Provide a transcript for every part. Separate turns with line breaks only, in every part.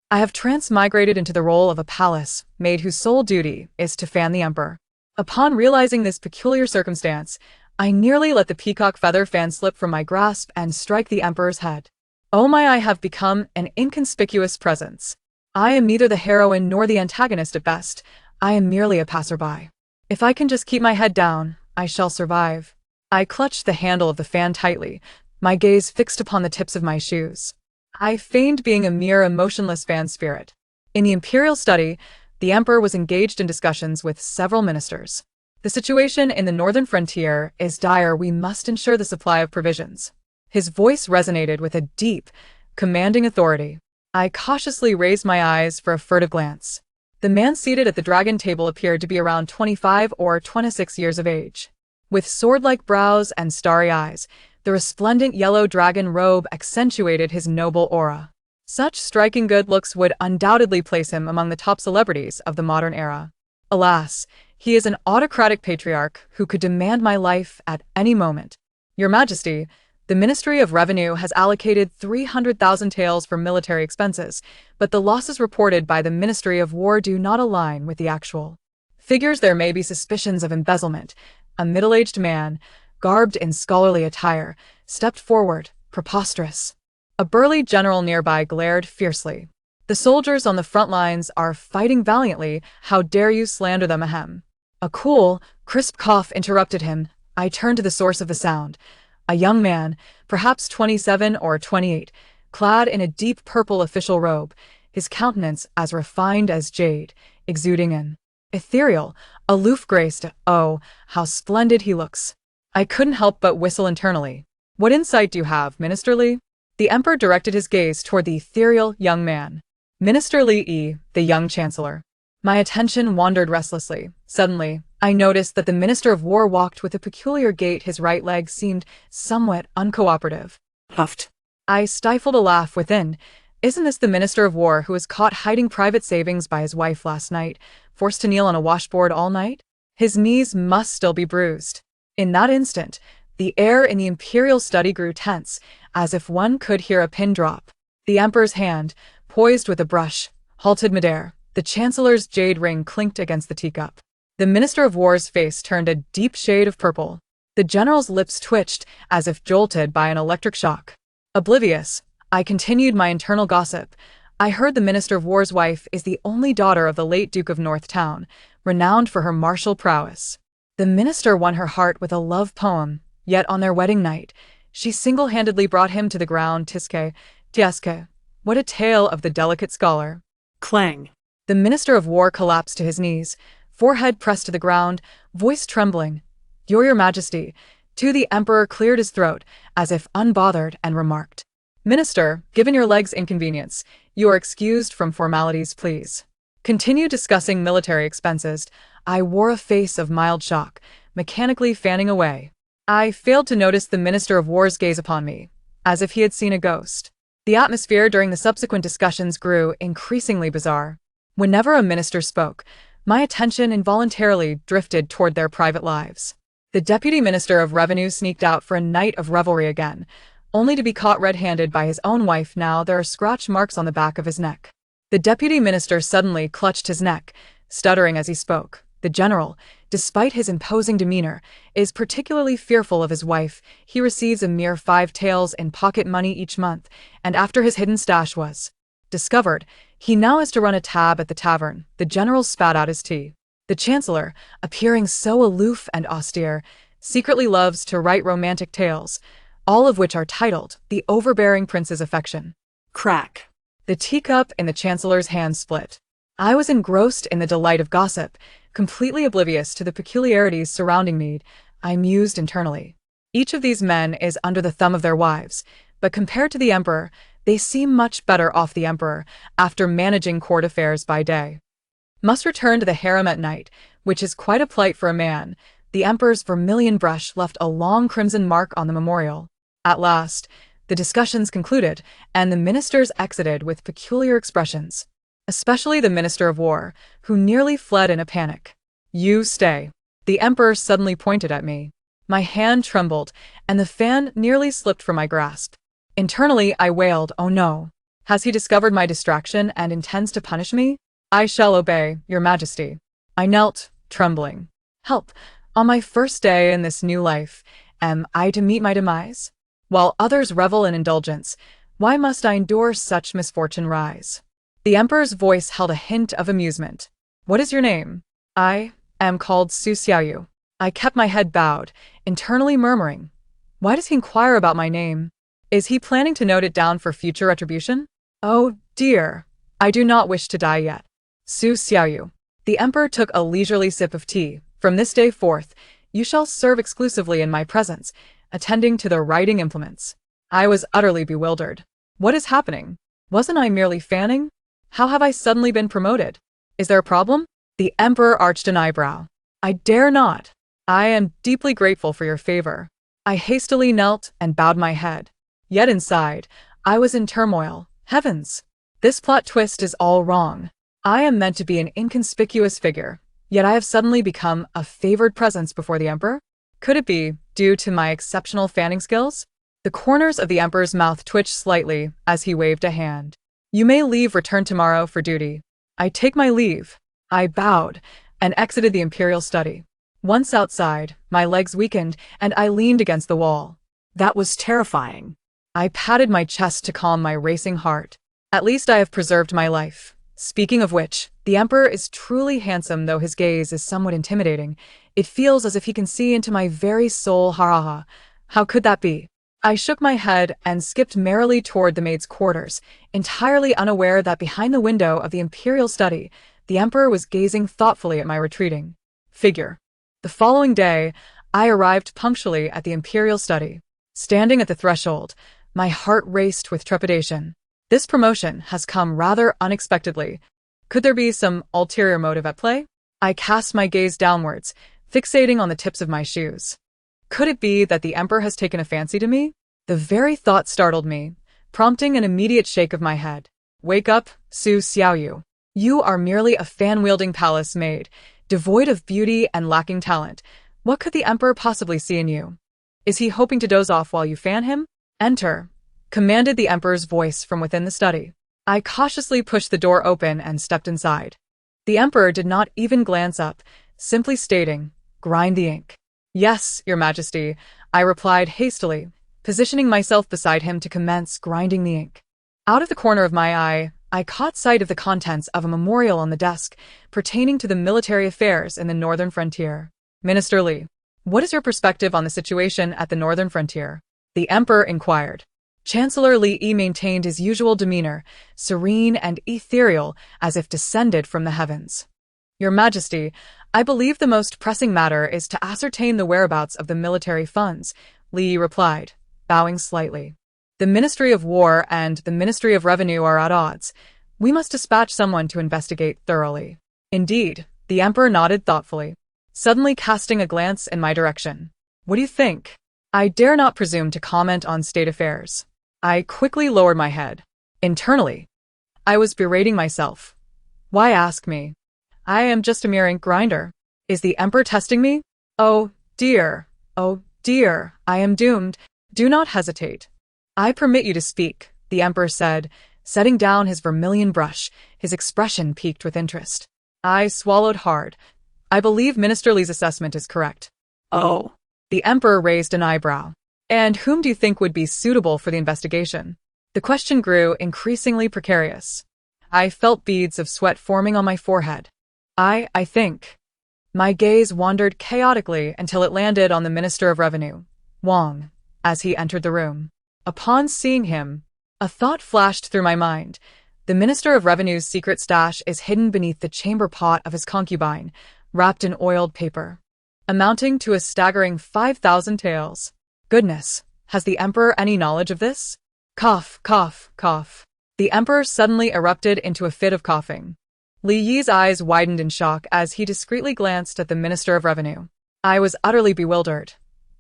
I have transmigrated into the role of a palace maid whose sole duty is to fan the emperor. Upon realizing this peculiar circumstance, I nearly let the peacock feather fan slip from my grasp and strike the emperor's head. Oh my, I have become an inconspicuous presence. I am neither the heroine nor the antagonist at best. I am merely a passerby. If I can just keep my head down, I shall survive. I clutched the handle of the fan tightly, my gaze fixed upon the tips of my shoes. I feigned being a mere emotionless fan spirit. In the imperial study, the emperor was engaged in discussions with several ministers. The situation in the northern frontier is dire. We must ensure the supply of provisions. His voice resonated with a deep, commanding authority. I cautiously raised my eyes for a furtive glance. The man seated at the dragon table appeared to be around 25 or 26 years of age. With sword-like brows and starry eyes, the resplendent yellow dragon robe accentuated his noble aura. Such striking good looks would undoubtedly place him among the top celebrities of the modern era. Alas, he is an autocratic patriarch who could demand my life at any moment. Your Majesty, the Ministry of Revenue has allocated 300,000 taels for military expenses, but the losses reported by the Ministry of War do not align with the actual figures. There may be suspicions of embezzlement. A middle-aged man, garbed in scholarly attire, stepped forward, preposterous. A burly general nearby glared fiercely. The soldiers on the front lines are fighting valiantly. How dare you slander them, ahem. A cool, crisp cough interrupted him. I turned to the source of the sound. A young man, perhaps 27 or 28, clad in a deep purple official robe, his countenance as refined as jade, exuding an ethereal, aloof grace. Oh, how splendid he looks. I couldn't help but whistle internally. What insight do you have, Minister Li? The emperor directed his gaze toward the ethereal young man. Minister Li, the young chancellor. My attention wandered restlessly. Suddenly, I noticed that the Minister of War walked with a peculiar gait. His right leg seemed somewhat uncooperative. Huffed. I stifled a laugh within. Isn't this the Minister of War who was caught hiding private savings by his wife last night, forced to kneel on a washboard all night? His knees must still be bruised. In that instant, the air in the imperial study grew tense, as if one could hear a pin drop. The emperor's hand, poised with a brush, halted midair. The chancellor's jade ring clinked against the teacup. The Minister of War's face turned a deep shade of purple. The general's lips twitched, as if jolted by an electric shock. Oblivious, I continued my internal gossip. I heard the Minister of War's wife is the only daughter of the late Duke of Northtown, renowned for her martial prowess. The minister won her heart with a love poem, yet on their wedding night, she single-handedly brought him to the ground. Tiaske. What a tale of the delicate scholar. Clang. The Minister of War collapsed to his knees, forehead pressed to the ground, voice trembling. Your Majesty. To the emperor cleared his throat, as if unbothered, and remarked, Minister, given your leg's inconvenience, you are excused from formalities, please. Continue discussing military expenses. I wore a face of mild shock, mechanically fanning away. I failed to notice the Minister of War's gaze upon me, as if he had seen a ghost. The atmosphere during the subsequent discussions grew increasingly bizarre. Whenever a minister spoke, my attention involuntarily drifted toward their private lives. The Deputy Minister of Revenue sneaked out for a night of revelry again, only to be caught red-handed by his own wife. Now there are scratch marks on the back of his neck. The Deputy Minister suddenly clutched his neck, stuttering as he spoke. The general, despite his imposing demeanor, is particularly fearful of his wife. He receives a mere 5 taels in pocket money each month, and after his hidden stash was discovered, he now has to run a tab at the tavern. The general spat out his tea. The chancellor, appearing so aloof and austere, secretly loves to write romantic tales, all of which are titled The Overbearing Prince's Affection. Crack. The teacup in the chancellor's hand split. I was engrossed in the delight of gossip, completely oblivious to the peculiarities surrounding me. I mused internally. Each of these men is under the thumb of their wives, but compared to the emperor, they seem much better off. The emperor, after managing court affairs by day, must return to the harem at night, which is quite a plight for a man. The emperor's vermilion brush left a long crimson mark on the memorial. At last, the discussions concluded, and the ministers exited with peculiar expressions, especially the Minister of War, who nearly fled in a panic. You stay. The emperor suddenly pointed at me. My hand trembled, and the fan nearly slipped from my grasp. Internally, I wailed, oh no. Has he discovered my distraction and intends to punish me? I shall obey, Your Majesty. I knelt, trembling. Help! On my first day in this new life, am I to meet my demise? While others revel in indulgence, why must I endure such misfortune rise? The emperor's voice held a hint of amusement. What is your name? I am called Xiaoyu. I kept my head bowed, internally murmuring. Why does he inquire about my name? Is he planning to note it down for future retribution? Oh, dear. I do not wish to die yet. Xiaoyu. The emperor took a leisurely sip of tea. From this day forth, you shall serve exclusively in my presence, attending to the writing implements. I was utterly bewildered. What is happening? Wasn't I merely fanning? How have I suddenly been promoted? Is there a problem? The emperor arched an eyebrow. I dare not. I am deeply grateful for your favor. I hastily knelt and bowed my head. Yet inside, I was in turmoil. Heavens! This plot twist is all wrong. I am meant to be an inconspicuous figure, yet I have suddenly become a favored presence before the emperor? Could it be due to my exceptional fanning skills? The corners of the emperor's mouth twitched slightly as he waved a hand. You may leave, return tomorrow for duty. I take my leave. I bowed and exited the imperial study. Once outside, my legs weakened and I leaned against the wall. That was terrifying. I patted my chest to calm my racing heart. At least I have preserved my life. Speaking of which, the emperor is truly handsome, though his gaze is somewhat intimidating. It feels as if he can see into my very soul. Ha ha ha. How could that be? I shook my head and skipped merrily toward the maid's quarters, entirely unaware that behind the window of the imperial study, the emperor was gazing thoughtfully at my retreating figure. The following day, I arrived punctually at the imperial study. Standing at the threshold, my heart raced with trepidation. This promotion has come rather unexpectedly. Could there be some ulterior motive at play? I cast my gaze downwards, fixating on the tips of my shoes. Could it be that the emperor has taken a fancy to me? The very thought startled me, prompting an immediate shake of my head. Wake up, Xiaoyu. You are merely a fan-wielding palace maid, devoid of beauty and lacking talent. What could the emperor possibly see in you? Is he hoping to doze off while you fan him? Enter, commanded the emperor's voice from within the study. I cautiously pushed the door open and stepped inside. The emperor did not even glance up, simply stating, grind the ink. Yes, Your Majesty, I replied hastily, positioning myself beside him to commence grinding the ink. Out of the corner of my eye, I caught sight of the contents of a memorial on the desk pertaining to the military affairs in the northern frontier. Minister Li, what is your perspective on the situation at the northern frontier? The emperor inquired. Chancellor Li Yi maintained his usual demeanor, serene and ethereal, as if descended from the heavens. Your Majesty, I believe the most pressing matter is to ascertain the whereabouts of the military funds, Li Yi replied, bowing slightly. The Ministry of War and the Ministry of Revenue are at odds. We must dispatch someone to investigate thoroughly. Indeed, the emperor nodded thoughtfully, suddenly casting a glance in my direction. What do you think? I dare not presume to comment on state affairs. I quickly lowered my head. Internally, I was berating myself. Why ask me? I am just a mere ink grinder. Is the emperor testing me? Oh dear, I am doomed. Do not hesitate. I permit you to speak, the emperor said, setting down his vermilion brush, his expression peaked with interest. I swallowed hard. I believe Minister Li's assessment is correct. Oh. The emperor raised an eyebrow. And whom do you think would be suitable for the investigation? The question grew increasingly precarious. I felt beads of sweat forming on my forehead. I think. My gaze wandered chaotically until it landed on the Minister of Revenue, Wang, as he entered the room. Upon seeing him, a thought flashed through my mind. The Minister of Revenue's secret stash is hidden beneath the chamber pot of his concubine, wrapped in oiled paper, amounting to a staggering 5,000 taels. Goodness, has the emperor any knowledge of this? Cough, cough, cough. The emperor suddenly erupted into a fit of coughing. Li Yi's eyes widened in shock as he discreetly glanced at the Minister of Revenue. I was utterly bewildered.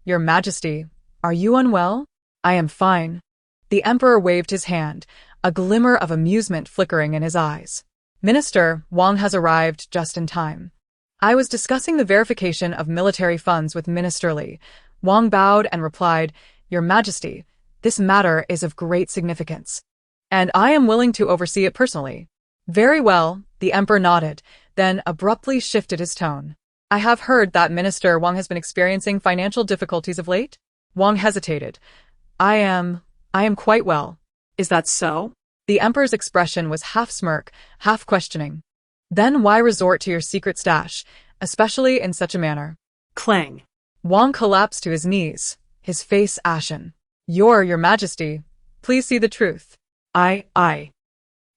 Your Majesty, are you unwell? I am fine. The emperor waved his hand, a glimmer of amusement flickering in his eyes. Minister Wang has arrived just in time. I was discussing the verification of military funds with Minister Li. Wang bowed and replied, Your Majesty, this matter is of great significance. and I am willing to oversee it personally. Very well, the emperor nodded, then abruptly shifted his tone. I have heard that Minister Wang has been experiencing financial difficulties of late. Wang hesitated. I am quite well. Is that so? The emperor's expression was half smirk, half questioning. Then why resort to your secret stash, especially in such a manner?
Clang.
Wang collapsed to his knees, his face ashen. Your Majesty, please see the truth. I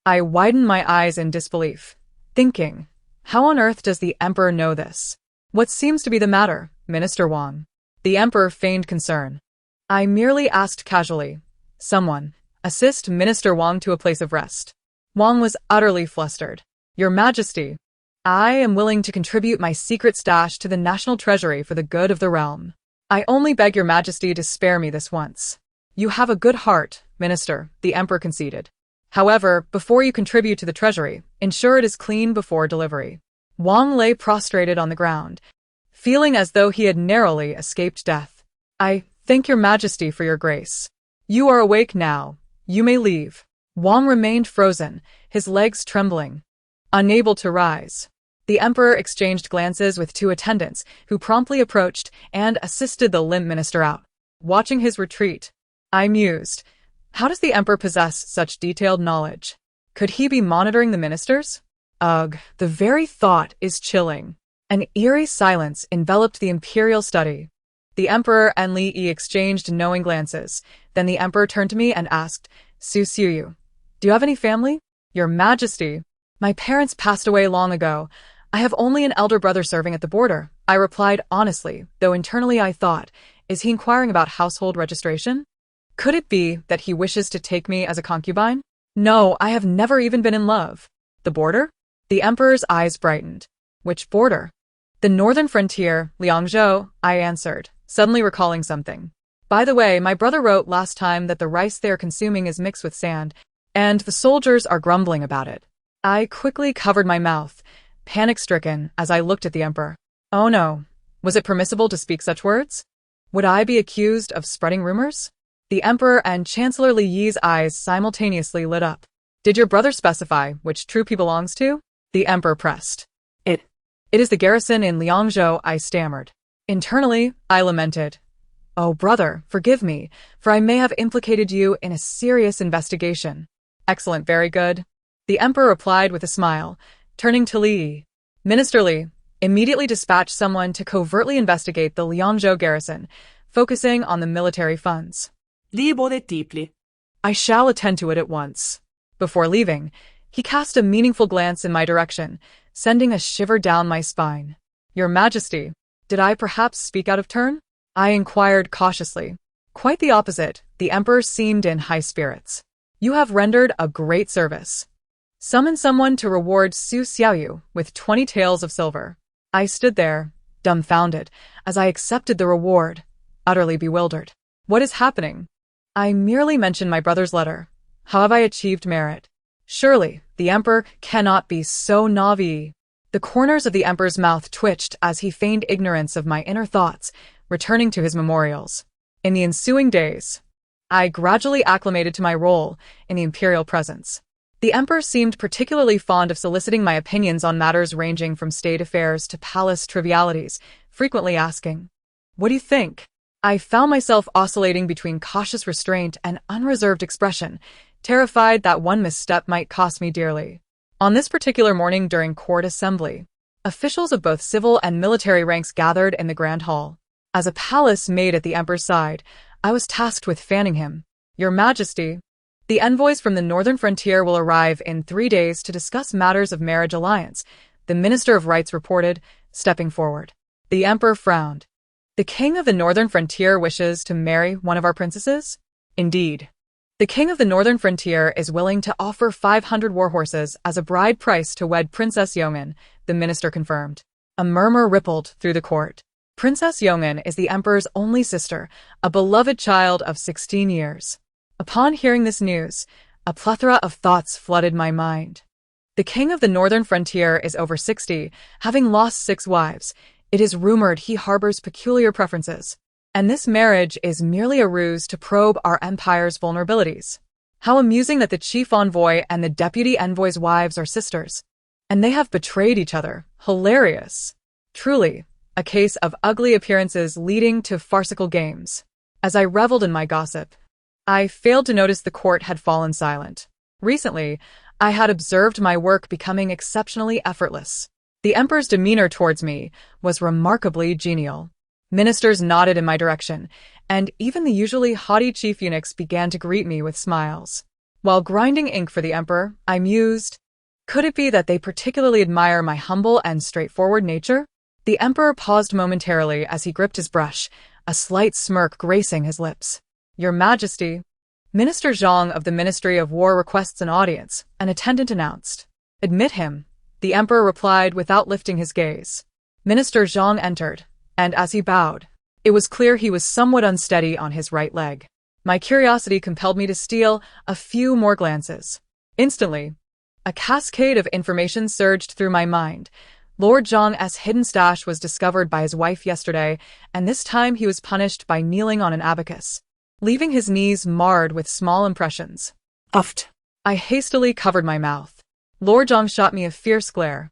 widened my eyes in disbelief, thinking, how on earth does the emperor know this? What seems to be the matter, Minister Wang? The emperor feigned concern. I merely asked casually, someone, assist Minister Wang to a place of rest. Wang was utterly flustered. Your Majesty, I am willing to contribute my secret stash to the national treasury for the good of the realm. I only beg your Majesty to spare me this once. You have a good heart, Minister, the emperor conceded. However, before you contribute to the treasury, ensure it is clean before delivery. Wang lay prostrated on the ground, feeling as though he had narrowly escaped death. I thank your Majesty for your grace. You are awake now. You may leave. Wang remained frozen, his legs trembling, unable to rise. The emperor exchanged glances with two attendants, who promptly approached and assisted the limp minister out. Watching his retreat, I mused, how does the emperor possess such detailed knowledge? Could he be monitoring the ministers? Ugh, the very thought is chilling. An eerie silence enveloped the imperial study. The emperor and Li Yi exchanged knowing glances. Then the emperor turned to me and asked, Xiaoyu, do you have any family? Your Majesty, my parents passed away long ago. I have only an elder brother serving at the border. I replied honestly, though internally I thought, is he inquiring about household registration? Could it be that he wishes to take me as a concubine? No, I have never even been in love. The border? The emperor's eyes brightened. Which border? The northern frontier, Liangzhou, I answered, suddenly recalling something. By the way, my brother wrote last time that the rice they are consuming is mixed with sand, and the soldiers are grumbling about it. I quickly covered my mouth, panic-stricken as I looked at the emperor. Oh no, was it permissible to speak such words? Would I be accused of spreading rumors? The emperor and Chancellor Li Yi's eyes simultaneously lit up. Did your brother specify which troop he belongs to? The emperor pressed. It is the garrison in Liangzhou, I stammered. Internally, I lamented. Oh, brother, forgive me, for I may have implicated you in a serious investigation. Excellent, very good. The emperor replied with a smile, turning to Li Yi. Minister Li, immediately dispatch someone to covertly investigate the Liangzhou garrison, focusing on the military funds.
Libere deeply.
I shall attend to it at once. Before leaving, he cast a meaningful glance in my direction, sending a shiver down my spine. Your Majesty, did I perhaps speak out of turn? I inquired cautiously. Quite the opposite, the emperor seemed in high spirits. You have rendered a great service. Summon someone to reward Su Xiaoyu with 20 taels of silver. I stood there, dumbfounded, as I accepted the reward, utterly bewildered. What is happening? I merely mentioned my brother's letter. How have I achieved merit? Surely, the emperor cannot be so naive. The corners of the emperor's mouth twitched as he feigned ignorance of my inner thoughts, returning to his memorials. In the ensuing days, I gradually acclimated to my role in the imperial presence. The emperor seemed particularly fond of soliciting my opinions on matters ranging from state affairs to palace trivialities, frequently asking, "What do you think?" I found myself oscillating between cautious restraint and unreserved expression, terrified that one misstep might cost me dearly. On this particular morning during court assembly, officials of both civil and military ranks gathered in the grand hall. As a palace maid at the emperor's side, I was tasked with fanning him. Your Majesty, the envoys from the northern frontier will arrive in 3 days to discuss matters of marriage alliance, the Minister of Rights reported, stepping forward. The emperor frowned. The king of the northern frontier wishes to marry one of our princesses? Indeed. The king of the northern frontier is willing to offer 500 warhorses as a bride price to wed Princess Yong'an, the minister confirmed. A murmur rippled through the court. Princess Yong'an is the emperor's only sister, a beloved child of 16 years. Upon hearing this news, a plethora of thoughts flooded my mind. The king of the northern frontier is over 60, having lost 6 wives. It is rumored he harbors peculiar preferences. And this marriage is merely a ruse to probe our empire's vulnerabilities. How amusing that the chief envoy and the deputy envoy's wives are sisters. And they have betrayed each other. Hilarious. Truly, a case of ugly appearances leading to farcical games. As I reveled in my gossip, I failed to notice the court had fallen silent. Recently, I had observed my work becoming exceptionally effortless. The emperor's demeanor towards me was remarkably genial. Ministers nodded in my direction, and even the usually haughty chief eunuchs began to greet me with smiles. While grinding ink for the emperor, I mused, could it be that they particularly admire my humble and straightforward nature? The emperor paused momentarily as he gripped his brush, a slight smirk gracing his lips. Your Majesty. Minister Zhang of the Ministry of War requests an audience, an attendant announced. Admit him, the emperor replied without lifting his gaze. Minister Zhang entered, and as he bowed, it was clear he was somewhat unsteady on his right leg. My curiosity compelled me to steal a few more glances. Instantly, a cascade of information surged through my mind. Lord Zhang's hidden stash was discovered by his wife yesterday, and this time he was punished by kneeling on an abacus, leaving his knees marred with small impressions.
Uft.
I hastily covered my mouth. Lord Zhang shot me a fierce glare,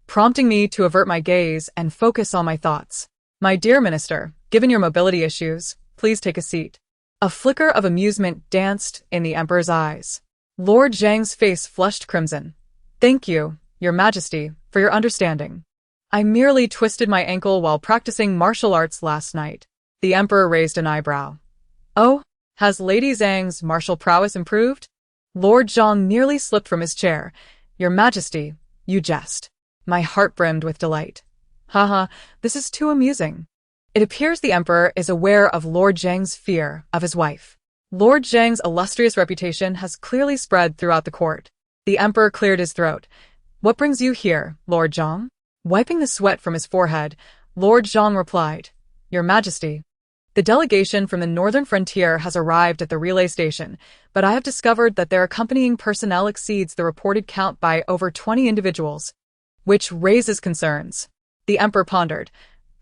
prompting me to avert my gaze and focus on my thoughts. My dear minister, given your mobility issues, please take a seat. A flicker of amusement danced in the emperor's eyes. Lord Zhang's face flushed crimson. Thank you, your majesty, for your understanding. I merely twisted my ankle while practicing martial arts last night. The emperor raised an eyebrow. Oh, has Lady Zhang's martial prowess improved? Lord Zhang nearly slipped from his chair. Your majesty, you jest. My heart brimmed with delight. Haha, this is too amusing. It appears the emperor is aware of Lord Zhang's fear of his wife. Lord Zhang's illustrious reputation has clearly spread throughout the court. The emperor cleared his throat. What brings you here, Lord Zhang? Wiping the sweat from his forehead, Lord Zhang replied, Your Majesty. The delegation from the northern frontier has arrived at the relay station, but I have discovered that their accompanying personnel exceeds the reported count by over 20 individuals, which raises concerns. The emperor pondered.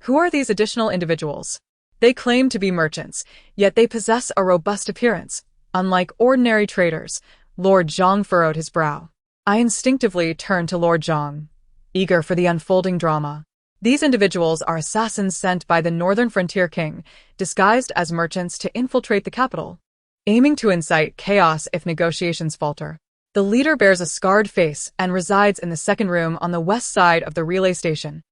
Who are these additional individuals? They claim to be merchants, yet they possess a robust appearance. Unlike ordinary traders, Lord Zhang furrowed his brow. I instinctively turned to Lord Zhang, eager for the unfolding drama. These individuals are assassins sent by the northern frontier king, disguised as merchants to infiltrate the capital, aiming to incite chaos if negotiations falter. The leader bears a scarred face and resides in the second room on the west side of the relay station,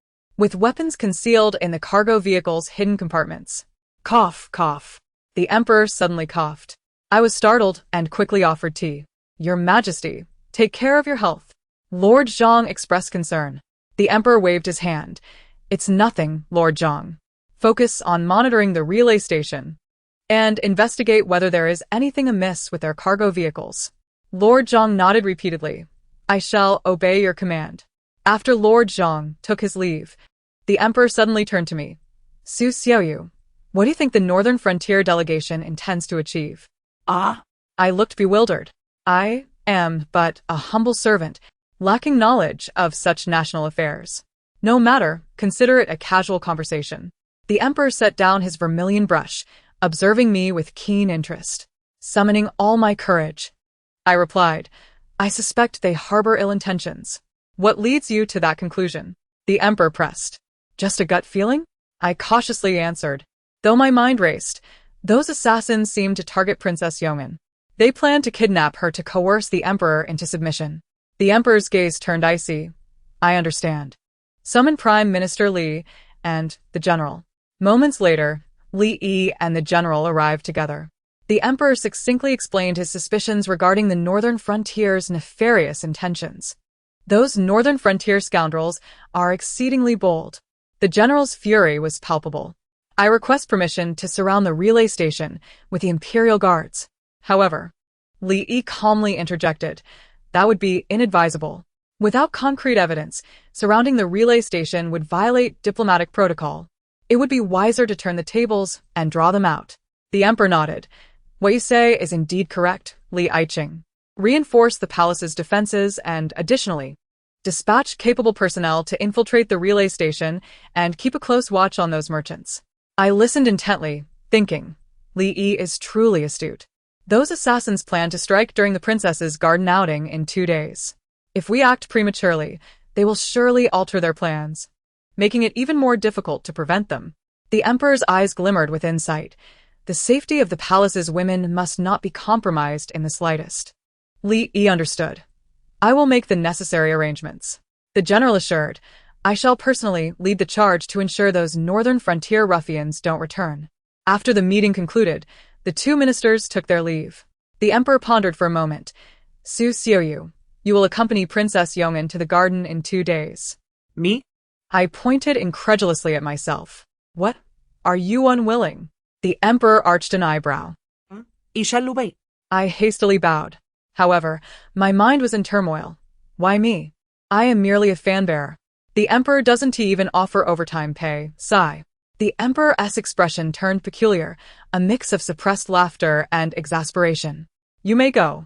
with weapons concealed in the cargo vehicle's hidden compartments. Cough, cough. The emperor suddenly coughed. I was startled and quickly offered tea. Your Majesty, take care of your health. Lord Zhang expressed concern. The emperor waved his hand. It's nothing, Lord Zhang. Focus on monitoring the relay station and investigate whether there is anything amiss with their cargo vehicles. Lord Zhang nodded repeatedly. I shall obey your command. After Lord Zhang took his leave, the emperor suddenly turned to me. Xiaoyu, what do you think the northern frontier delegation intends to achieve?
Ah?
I looked bewildered. I am but a humble servant, lacking knowledge of such national affairs. No matter, consider it a casual conversation. The emperor set down his vermilion brush, observing me with keen interest. Summoning all my courage, I replied, I suspect they harbor ill intentions. What leads you to that conclusion? The emperor pressed. Just a gut feeling? I cautiously answered. Though my mind raced, those assassins seemed to target Princess Yong'an. They planned to kidnap her to coerce the emperor into submission. The emperor's gaze turned icy. I understand. Summon Prime Minister Li and the general. Moments later, Li Yi and the general arrived together. The emperor succinctly explained his suspicions regarding the northern frontier's nefarious intentions. Those northern frontier scoundrels are exceedingly bold. The general's fury was palpable. I request permission to surround the relay station with the imperial guards. However, Li Yi calmly interjected, that would be inadvisable. Without concrete evidence, surrounding the relay station would violate diplomatic protocol. It would be wiser to turn the tables and draw them out. The emperor nodded. What you say is indeed correct, Li Aiqing. Reinforce the palace's defenses and, additionally, dispatch capable personnel to infiltrate the relay station and keep a close watch on those merchants. I listened intently, thinking, Li Yi is truly astute. Those assassins plan to strike during the princess's garden outing in 2 days. If we act prematurely, they will surely alter their plans, making it even more difficult to prevent them. The emperor's eyes glimmered with insight. The safety of the palace's women must not be compromised in the slightest. Li Yi understood. I will make the necessary arrangements. The general assured, I shall personally lead the charge to ensure those northern frontier ruffians don't return. After the meeting concluded, the two ministers took their leave. The emperor pondered for a moment. Xiaoyu, you will accompany Princess Yong'an to the garden in 2 days.
Me?
I pointed incredulously at myself. What? Are you unwilling? The emperor arched an eyebrow.
I shall obey.
I hastily bowed. However, my mind was in turmoil. Why me? I am merely a fanbearer. The emperor doesn't even offer overtime pay. Sigh. The emperor's expression turned peculiar, a mix of suppressed laughter and exasperation. You may go.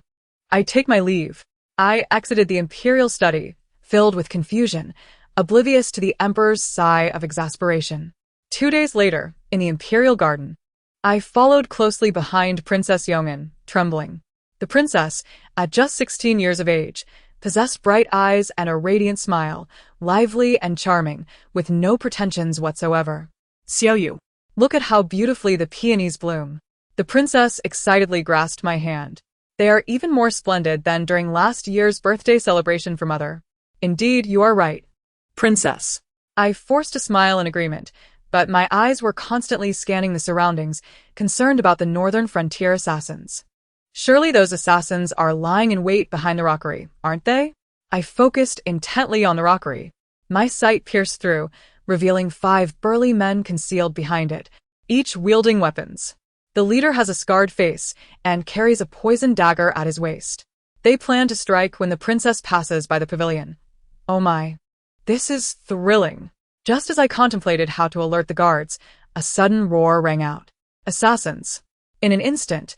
I take my leave. I exited the imperial study, filled with confusion, oblivious to the emperor's sigh of exasperation. 2 days later, in the imperial garden, I followed closely behind Princess Yong'an, trembling. The princess, at just 16 years of age, possessed bright eyes and a radiant smile, lively and charming, with no pretensions whatsoever.
Xiaoyu.
Look at how beautifully the peonies bloom. The princess excitedly grasped my hand. They are even more splendid than during last year's birthday celebration for Mother. Indeed, you are right.
Princess.
I forced a smile in agreement, but my eyes were constantly scanning the surroundings, concerned about the northern frontier assassins. Surely those assassins are lying in wait behind the rockery, aren't they? I focused intently on the rockery. My sight pierced through, revealing 5 burly men concealed behind it, each wielding weapons. The leader has a scarred face and carries a poisoned dagger at his waist. They plan to strike when the princess passes by the pavilion. Oh my. This is thrilling. Just as I contemplated how to alert the guards, a sudden roar rang out. Assassins. In an instant,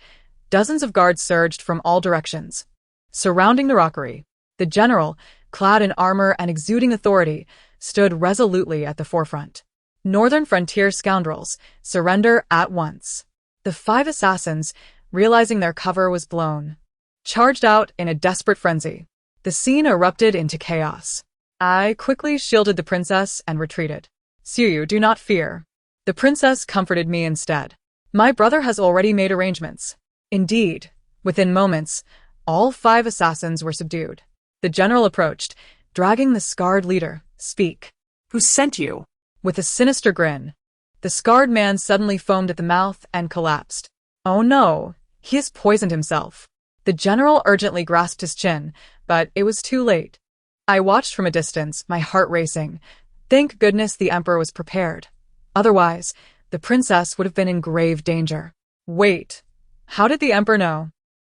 dozens of guards surged from all directions. Surrounding the rockery, the general, clad in armor and exuding authority, stood resolutely at the forefront. Northern frontier scoundrels, surrender at once. The 5 assassins, realizing their cover was blown, charged out in a desperate frenzy. The scene erupted into chaos. I quickly shielded the princess and retreated. Xiaoyu, do not fear. The princess comforted me instead. My brother has already made arrangements. Indeed, within moments, all 5 assassins were subdued. The general approached, dragging the scarred leader. Speak.
Who sent you?
With a sinister grin. The scarred man suddenly foamed at the mouth and collapsed. Oh no, he has poisoned himself. The general urgently grasped his chin, but it was too late. I watched from a distance, my heart racing. Thank goodness the emperor was prepared. Otherwise, the princess would have been in grave danger. Wait, how did the emperor know?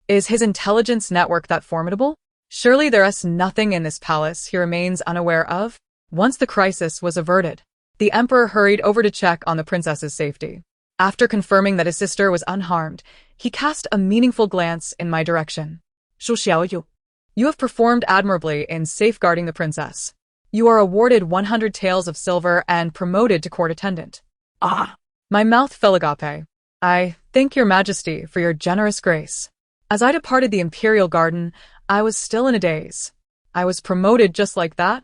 Is his intelligence network that formidable? Surely there is nothing in this palace he remains unaware of? Once the crisis was averted, the emperor hurried over to check on the princess's safety. After confirming that his sister was unharmed, he cast a meaningful glance in my direction.
Xiaoyu.
You have performed admirably in safeguarding the princess. You are awarded 100 taels of silver and promoted to court attendant.
Ah.
My mouth fell agape. I thank your majesty for your generous grace. As I departed the imperial garden, I was still in a daze. I was promoted just like that?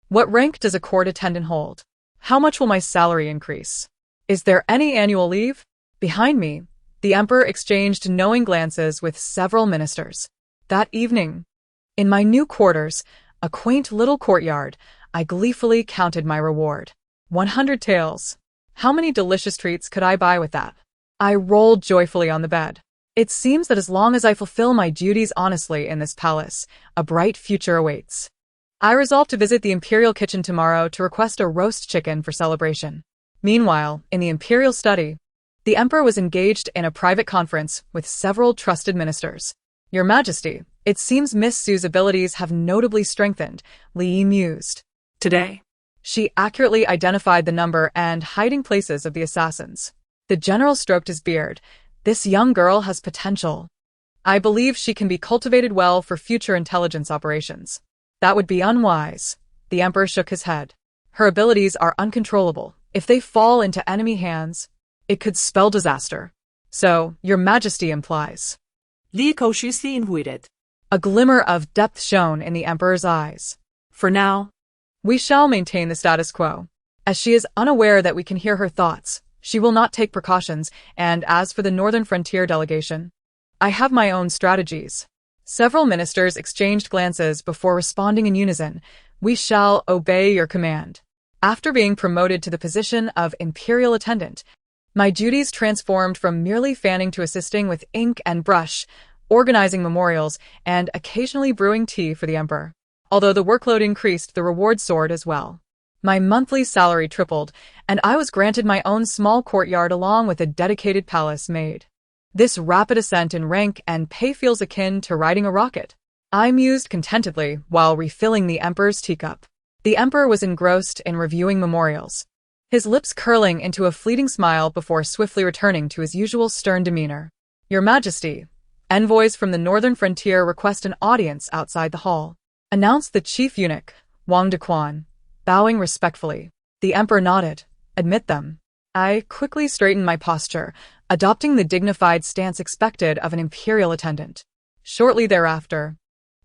What rank does a court attendant hold? How much will my salary increase? Is there any annual leave? Behind me, the emperor exchanged knowing glances with several ministers. That evening, in my new quarters, a quaint little courtyard, I gleefully counted my reward. 100 taels. How many delicious treats could I buy with that? I rolled joyfully on the bed. It seems that as long as I fulfill my duties honestly in this palace, a bright future awaits. I resolved to visit the imperial kitchen tomorrow to request a roast chicken for celebration. Meanwhile, in the imperial study, the emperor was engaged in a private conference with several trusted ministers. Your Majesty, it seems Miss Su's abilities have notably strengthened, Li Yi mused.
Today.
She accurately identified the number and hiding places of the assassins. The general stroked his beard. This young girl has potential. I believe she can be cultivated well for future intelligence operations. That would be unwise. The emperor shook his head. Her abilities are uncontrollable. If they fall into enemy hands, it could spell disaster. So, your Majesty implies.
Li Koshisi inhuited.
A glimmer of depth shone in the emperor's eyes.
For now,
We shall maintain the status quo. As she is unaware that we can hear her thoughts, she will not take precautions, and as for the Northern Frontier delegation, I have my own strategies. Several ministers exchanged glances before responding in unison. We shall obey your command. After being promoted to the position of imperial attendant, my duties transformed from merely fanning to assisting with ink and brush, organizing memorials, and occasionally brewing tea for the emperor. Although the workload increased, the reward soared as well. My monthly salary tripled, and I was granted my own small courtyard along with a dedicated palace maid. This rapid ascent in rank and pay feels akin to riding a rocket. I mused contentedly while refilling the emperor's teacup. The emperor was engrossed in reviewing memorials, his lips curling into a fleeting smile before swiftly returning to his usual stern demeanor. Your Majesty, envoys from the Northern Frontier request an audience outside the hall, announced the chief eunuch, Wang Dequan, bowing respectfully. The emperor nodded. Admit them. I quickly straightened my posture, adopting the dignified stance expected of an imperial attendant. Shortly thereafter,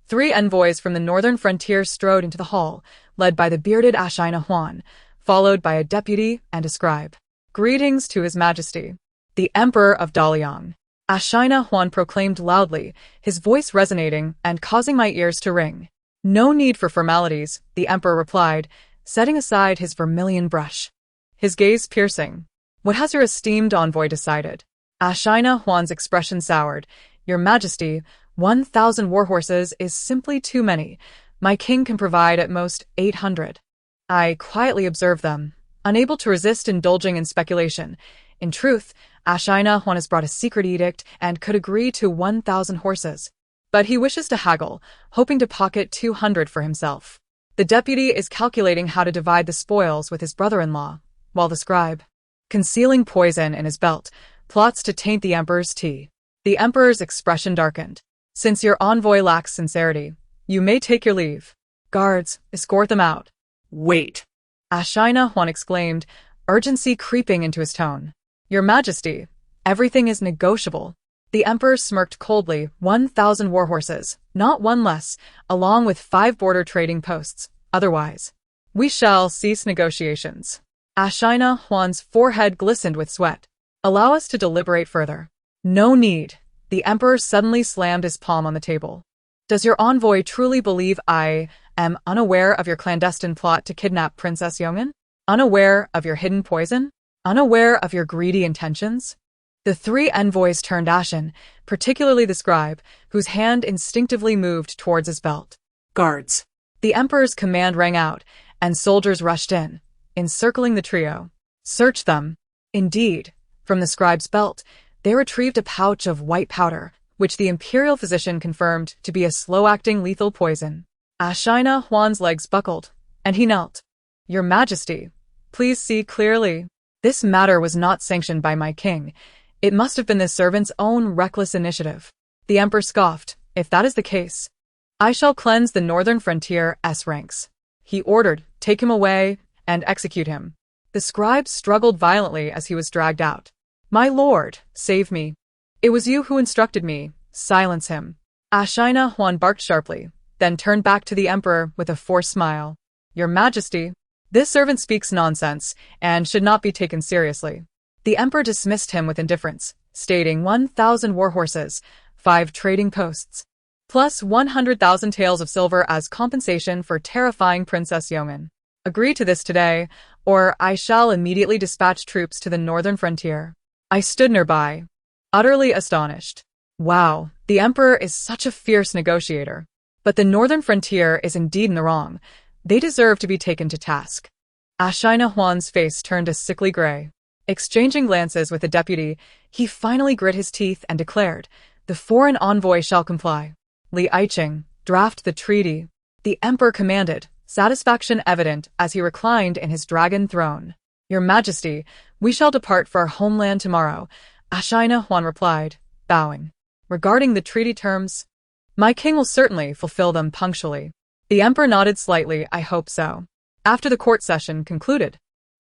3 envoys from the Northern Frontier strode into the hall, led by the bearded Ashina Huan, followed by a deputy and a scribe. Greetings to His Majesty, the Emperor of Daliang. Ashina Huan proclaimed loudly, his voice resonating and causing my ears to ring. No need for formalities, the Emperor replied, setting aside his vermilion brush, his gaze piercing. What has your esteemed envoy decided? Ashina Huan's expression soured. Your Majesty, 1,000 warhorses is simply too many. My king can provide at most 800. I quietly observed them, unable to resist indulging in speculation. In truth, Ashina Huan has brought a secret edict and could agree to 1,000 horses. But he wishes to haggle, hoping to pocket 200 for himself. The deputy is calculating how to divide the spoils with his brother-in-law, while the scribe, concealing poison in his belt, plots to taint the emperor's tea. The emperor's expression darkened. Since your envoy lacks sincerity, you may take your leave. Guards, escort them out.
wait.
Ashina Huan exclaimed, urgency creeping into his tone. Your Majesty, everything is negotiable. The emperor smirked coldly. 1,000 warhorses, not one less, along with 5 border trading posts. Otherwise, we shall cease negotiations. Ashina Huan's forehead glistened with sweat. Allow us to deliberate further. No need. The emperor suddenly slammed his palm on the table. Does your envoy truly believe I am unaware of your clandestine plot to kidnap Princess Yong'an? Unaware of your hidden poison? Unaware of your greedy intentions? The 3 envoys turned ashen, particularly the scribe, whose hand instinctively moved towards his belt.
Guards.
The emperor's command rang out, and soldiers rushed in, encircling the trio. Search them. Indeed, from the scribe's belt, they retrieved a pouch of white powder, which the imperial physician confirmed to be a slow-acting lethal poison. Ashina Huan's legs buckled, and he knelt. Your Majesty, please see clearly. This matter was not sanctioned by my king. It must have been the servant's own reckless initiative. The emperor scoffed. If that is the case, I shall cleanse the Northern Frontier's ranks. He ordered, take him away and execute him. The scribe struggled violently as he was dragged out. My lord, save me. It was you who instructed me. Silence him. Ashina Huan barked sharply, then turned back to the emperor with a forced smile. Your Majesty, this servant speaks nonsense and should not be taken seriously. The emperor dismissed him with indifference, stating 1,000 warhorses, 5 trading posts, plus 100,000 taels of silver as compensation for terrifying Princess Yong'an. Agree to this today, or I shall immediately dispatch troops to the Northern Frontier. I stood nearby, utterly astonished. Wow, the emperor is such a fierce negotiator. But the Northern Frontier is indeed in the wrong. They deserve to be taken to task. Ashina Huan's face turned a sickly gray. Exchanging glances with the deputy, he finally grit his teeth and declared, the foreign envoy shall comply. Li Aiqing, draft the treaty. The emperor commanded, satisfaction evident as he reclined in his dragon throne. Your Majesty, we shall depart for our homeland tomorrow, Ashina Huan replied, bowing. Regarding the treaty terms, my king will certainly fulfill them punctually. The emperor nodded slightly. I hope so. After the court session concluded,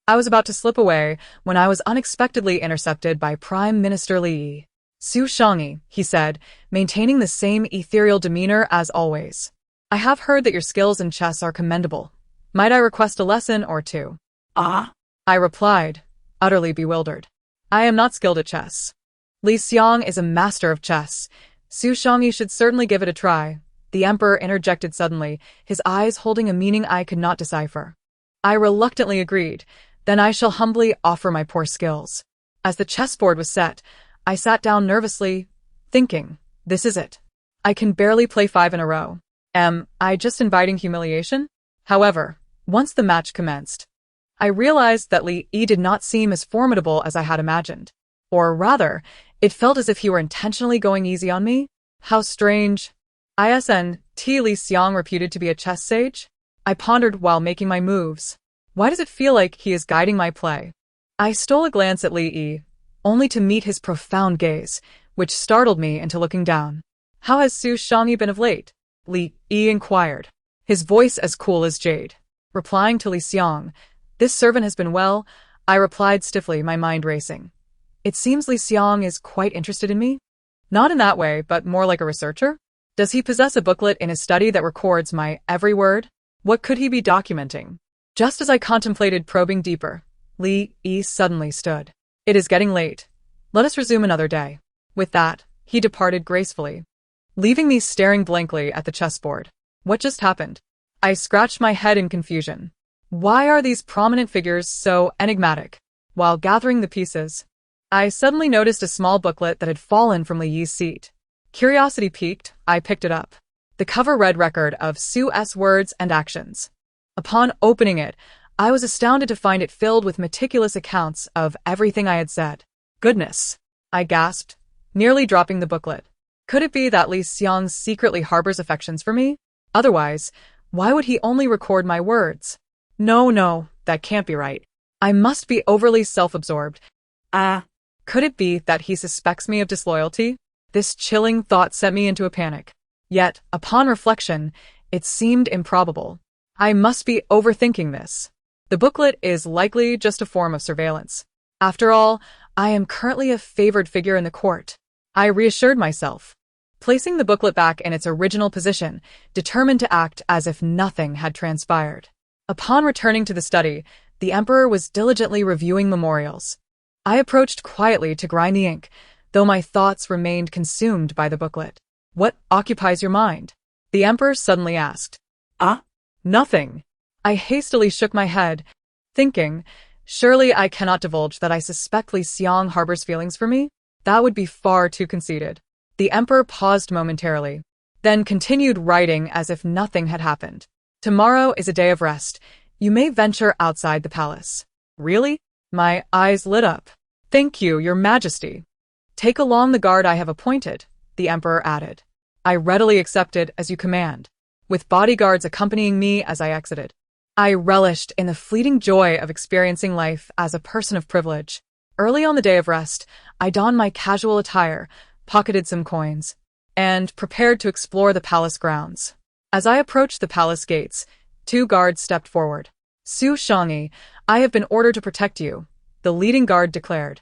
I was about to slip away when I was unexpectedly intercepted by Prime Minister Li. Su Shangyi, he said, maintaining the same ethereal demeanor as always. I have heard that your skills in chess are commendable. Might I request a lesson or two?
Ah,
I replied, utterly bewildered. I am not skilled at chess. Li Xiang is a master of chess. Su Shangyi should certainly give it a try. The emperor interjected suddenly, his eyes holding a meaning I could not decipher. I reluctantly agreed. Then I shall humbly offer my poor skills. As the chessboard was set, I sat down nervously, thinking, this is it. I can barely play 5 in a row. Am I just inviting humiliation? However, once the match commenced, I realized that Li Yi did not seem as formidable as I had imagined. Or rather, it felt as if he were intentionally going easy on me. How strange. Isn't Li Xiang reputed to be a chess sage? I pondered while making my moves. Why does it feel like he is guiding my play? I stole a glance at Li Yi, only to meet his profound gaze, which startled me into looking down. How has Su Shangyi been of late? Li Yi inquired, his voice as cool as jade. Replying to Li Xiang, this servant has been well, I replied stiffly, my mind racing. It seems Li Xiang is quite interested in me. Not in that way, but more like a researcher. Does he possess a booklet in his study that records my every word? What could he be documenting? Just as I contemplated probing deeper, Li Yi suddenly stood. It is getting late. Let us resume another day. With that, he departed gracefully, leaving me staring blankly at the chessboard. What just happened? I scratched my head in confusion. Why are these prominent figures so enigmatic? While gathering the pieces, I suddenly noticed a small booklet that had fallen from Li Yi's seat. Curiosity piqued, I picked it up. The cover read record of Su's words and actions. Upon opening it, I was astounded to find it filled with meticulous accounts of everything I had said. Goodness! I gasped, nearly dropping the booklet. Could it be that Li Xiang secretly harbors affections for me? Otherwise, why would he only record my words? No, that can't be right. I must be overly self-absorbed. Could it be that he suspects me of disloyalty? This chilling thought sent me into a panic. Yet, upon reflection, it seemed improbable. I must be overthinking this. The booklet is likely just a form of surveillance. After all, I am currently a favored figure in the court. I reassured myself, placing the booklet back in its original position, determined to act as if nothing had transpired. Upon returning to the study, the emperor was diligently reviewing memorials. I approached quietly to grind the ink, though my thoughts remained consumed by the booklet. What occupies your mind? The emperor suddenly asked. Nothing. I hastily shook my head, thinking, surely I cannot divulge that I suspect Li Xiang harbors feelings for me? That would be far too conceited. The emperor paused momentarily, then continued writing as if nothing had happened. Tomorrow is a day of rest. You may venture outside the palace. Really? My eyes lit up. Thank you, your majesty. Take along the guard I have appointed, the emperor added. I readily accepted as you command, with bodyguards accompanying me as I exited. I relished in the fleeting joy of experiencing life as a person of privilege. Early on the day of rest, I donned my casual attire, pocketed some coins, and prepared to explore the palace grounds. As I approached the palace gates, 2 guards stepped forward. Su Shangyi, I have been ordered to protect you, the leading guard declared,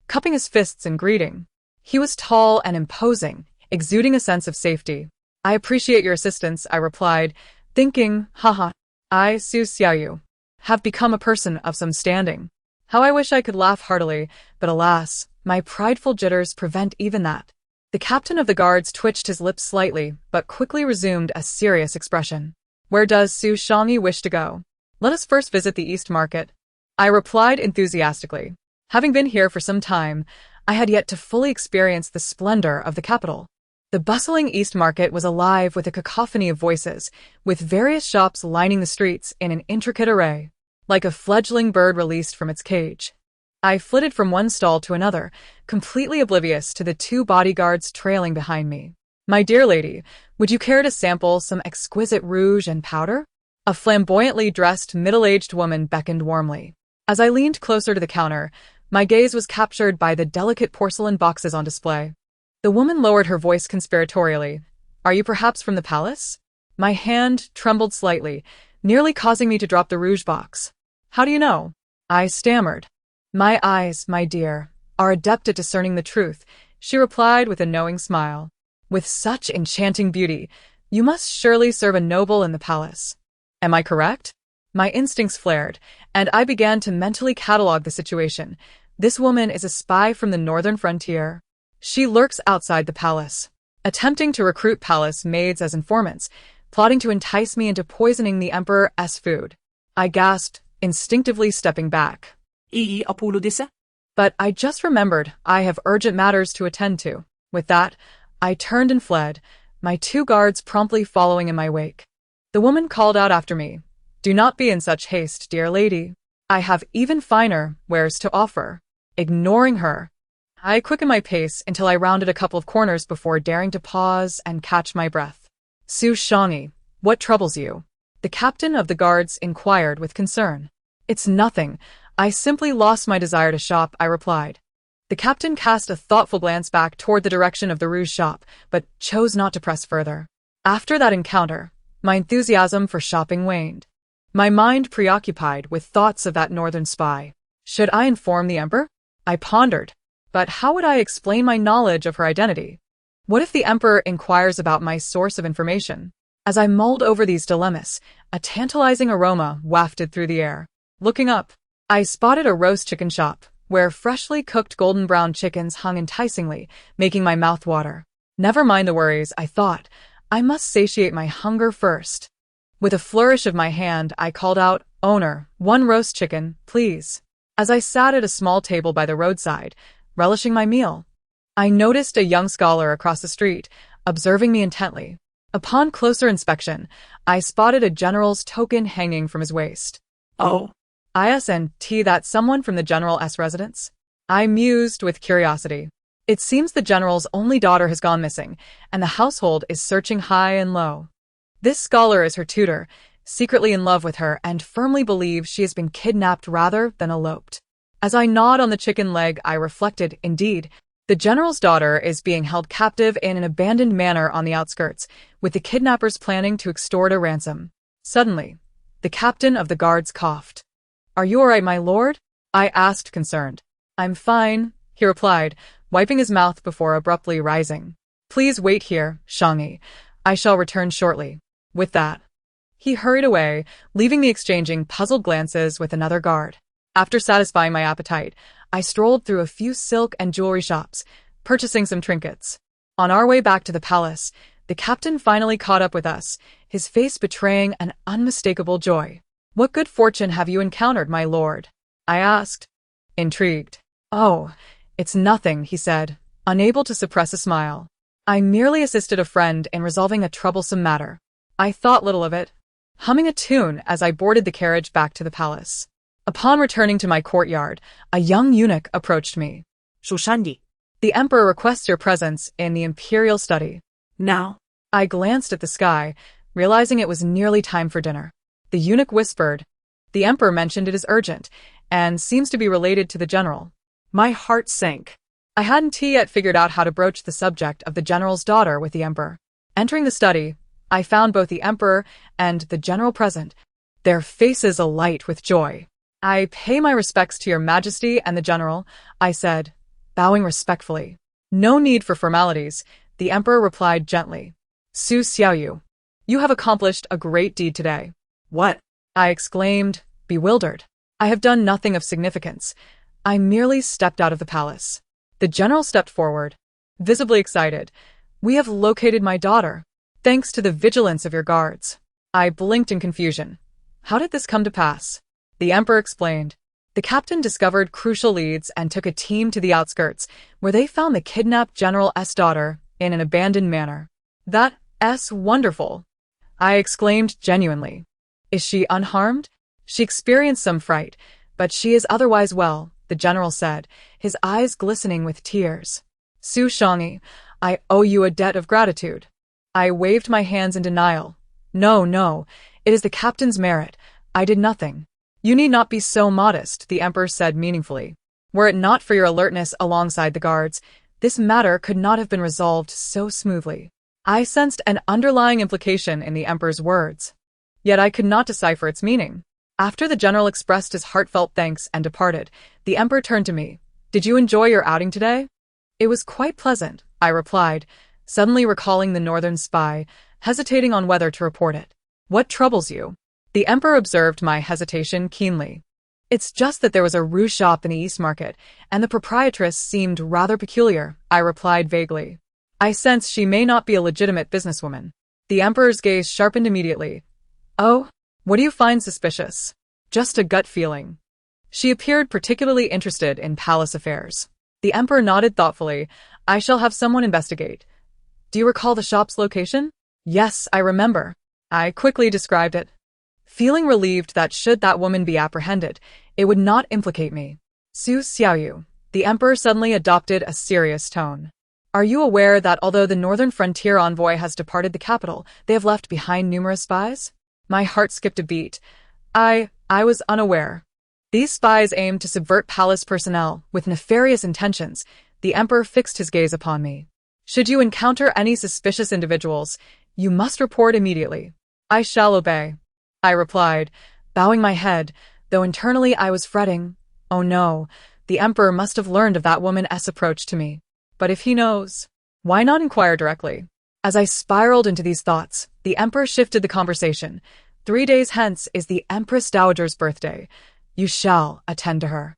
cupping his fists in greeting. He was tall and imposing, exuding a sense of safety. I appreciate your assistance, I replied, thinking, haha, I, Su Xiaoyu, have become a person of some standing. How I wish I could laugh heartily, but alas, my prideful jitters prevent even that. The captain of the guards twitched his lips slightly, but quickly resumed a serious expression. Where does Su Shangyi wish to go? Let us first visit the East Market, I replied enthusiastically. Having been here for some time, I had yet to fully experience the splendor of the capital. The bustling East Market was alive with a cacophony of voices, with various shops lining the streets in an intricate array, like a fledgling bird released from its cage. I flitted from one stall to another, completely oblivious to the 2 bodyguards trailing behind me. My dear lady, would you care to sample some exquisite rouge and powder? A flamboyantly dressed middle-aged woman beckoned warmly. As I leaned closer to the counter, my gaze was captured by the delicate porcelain boxes on display. The woman lowered her voice conspiratorially. Are you perhaps from the palace? My hand trembled slightly, nearly causing me to drop the rouge box. How do you know? I stammered. My eyes, my dear, are adept at discerning the truth, She replied with a knowing smile. With such enchanting beauty, you must surely serve a noble in the palace. Am I correct? My instincts flared, and I began to mentally catalog the situation. This woman is a spy from the northern frontier. She lurks outside the palace, attempting to recruit palace maids as informants, plotting to entice me into poisoning the emperor's food. I gasped, instinctively stepping back.
İyi apologise?
But I just remembered I have urgent matters to attend to. With that, I turned and fled, my 2 guards promptly following in my wake. The woman called out after me, "Do not be in such haste, dear lady. I have even finer wares to offer." Ignoring her, I quickened my pace until I rounded a couple of corners before daring to pause and catch my breath. "Su Shangyi, what troubles you?" The captain of the guards inquired with concern. "It's nothing. I simply lost my desire to shop," I replied. The captain cast a thoughtful glance back toward the direction of the rouge shop, but chose not to press further. After that encounter, my enthusiasm for shopping waned. My mind preoccupied with thoughts of that northern spy. Should I inform the emperor? I pondered. But how would I explain my knowledge of her identity? What if the emperor inquires about my source of information? As I mulled over these dilemmas, a tantalizing aroma wafted through the air. Looking up, I spotted a roast chicken shop, where freshly cooked golden brown chickens hung enticingly, making my mouth water. Never mind the worries, I thought. I must satiate my hunger first. With a flourish of my hand, I called out, "Owner, 1 roast chicken, please." As I sat at a small table by the roadside, relishing my meal, I noticed a young scholar across the street, observing me intently. Upon closer inspection, I spotted a general's token hanging from his waist.
Oh.
Isn't that someone from the general's residence? I mused with curiosity. It seems the general's only daughter has gone missing, and the household is searching high and low. This scholar is her tutor, secretly in love with her and firmly believes she has been kidnapped rather than eloped. As I gnawed on the chicken leg, I reflected, indeed, the general's daughter is being held captive in an abandoned manor on the outskirts, with the kidnappers planning to extort a ransom. Suddenly, the captain of the guards coughed. "Are you all right, my lord?" I asked, concerned. "I'm fine," he replied, wiping his mouth before abruptly rising. "Please wait here, Shangyi. I shall return shortly." With that, he hurried away, leaving me exchanging puzzled glances with another guard. After satisfying my appetite, I strolled through a few silk and jewelry shops, purchasing some trinkets. On our way back to the palace, the captain finally caught up with us, his face betraying an unmistakable joy. "What good fortune have you encountered, my lord?" I asked, intrigued. "Oh, it's nothing," he said, unable to suppress a smile. "I merely assisted a friend in resolving a troublesome matter." I thought little of it, humming a tune as I boarded the carriage back to the palace. Upon returning to my courtyard, a young eunuch approached me.
"Shangyi.
"The emperor requests your presence in the imperial study."
Now?"
I glanced at the sky, realizing it was nearly time for dinner. The eunuch whispered, "The emperor mentioned it is urgent, and seems to be related to the general."
My heart sank.
I hadn't yet figured out how to broach the subject of the general's daughter with the emperor. Entering the study, I found both the emperor and the general present, their faces alight with joy. "I pay my respects to your majesty and the general," I said, bowing respectfully. "No need for formalities," the emperor replied gently. "Su Xiaoyu, you have accomplished a great deed today."
"What?"
I exclaimed, bewildered. "I have done nothing of significance. I merely stepped out of the palace." The general stepped forward, visibly excited. "We have located my daughter, thanks to the vigilance of your guards." I blinked in confusion. How did this come to pass? The emperor explained. The captain discovered crucial leads and took a team to the outskirts, where they found the kidnapped general's daughter in an abandoned manor. "That's wonderful," I exclaimed genuinely. "Is she unharmed?" "She experienced some fright, but she is otherwise well," the general said, his eyes glistening with tears. "Su Shangyi, I owe you a debt of gratitude." I waved my hands in denial. No, it is the captain's merit. I did nothing." "You need not be so modest," the emperor said meaningfully. "Were it not for your alertness alongside the guards, this matter could not have been resolved so smoothly." I sensed an underlying implication in the emperor's words, yet I could not decipher its meaning. After the general expressed his heartfelt thanks and departed, the emperor turned to me. "Did you enjoy your outing today?" It was quite pleasant, I replied, suddenly recalling the northern spy, hesitating on whether to report it. What troubles you? The emperor observed my hesitation keenly. It's just that there was a rouge shop in the East Market, and the proprietress seemed rather peculiar, I replied vaguely. I sense she may not be a legitimate businesswoman. The emperor's gaze sharpened immediately. Oh, what do you find suspicious? Just a gut feeling. She appeared particularly interested in palace affairs. The emperor nodded thoughtfully. I shall have someone investigate. Do you recall the shop's location? Yes, I remember. I quickly described it, feeling relieved that should that woman be apprehended, it would not implicate me. Xiaoyu, the emperor suddenly adopted a serious tone. Are you aware that although the northern frontier envoy has departed the capital, they have left behind numerous spies? My heart skipped a beat. I was unaware. These spies aim to subvert palace personnel with nefarious intentions. The emperor fixed his gaze upon me. Should you encounter any suspicious individuals, you must report immediately. I shall obey, I replied, bowing my head, though internally I was fretting. Oh no, the emperor must have learned of that woman's approach to me. But if he knows, why not inquire directly? As I spiraled into these thoughts, the emperor shifted the conversation. 3 days hence is the Empress Dowager's birthday. You shall attend to her.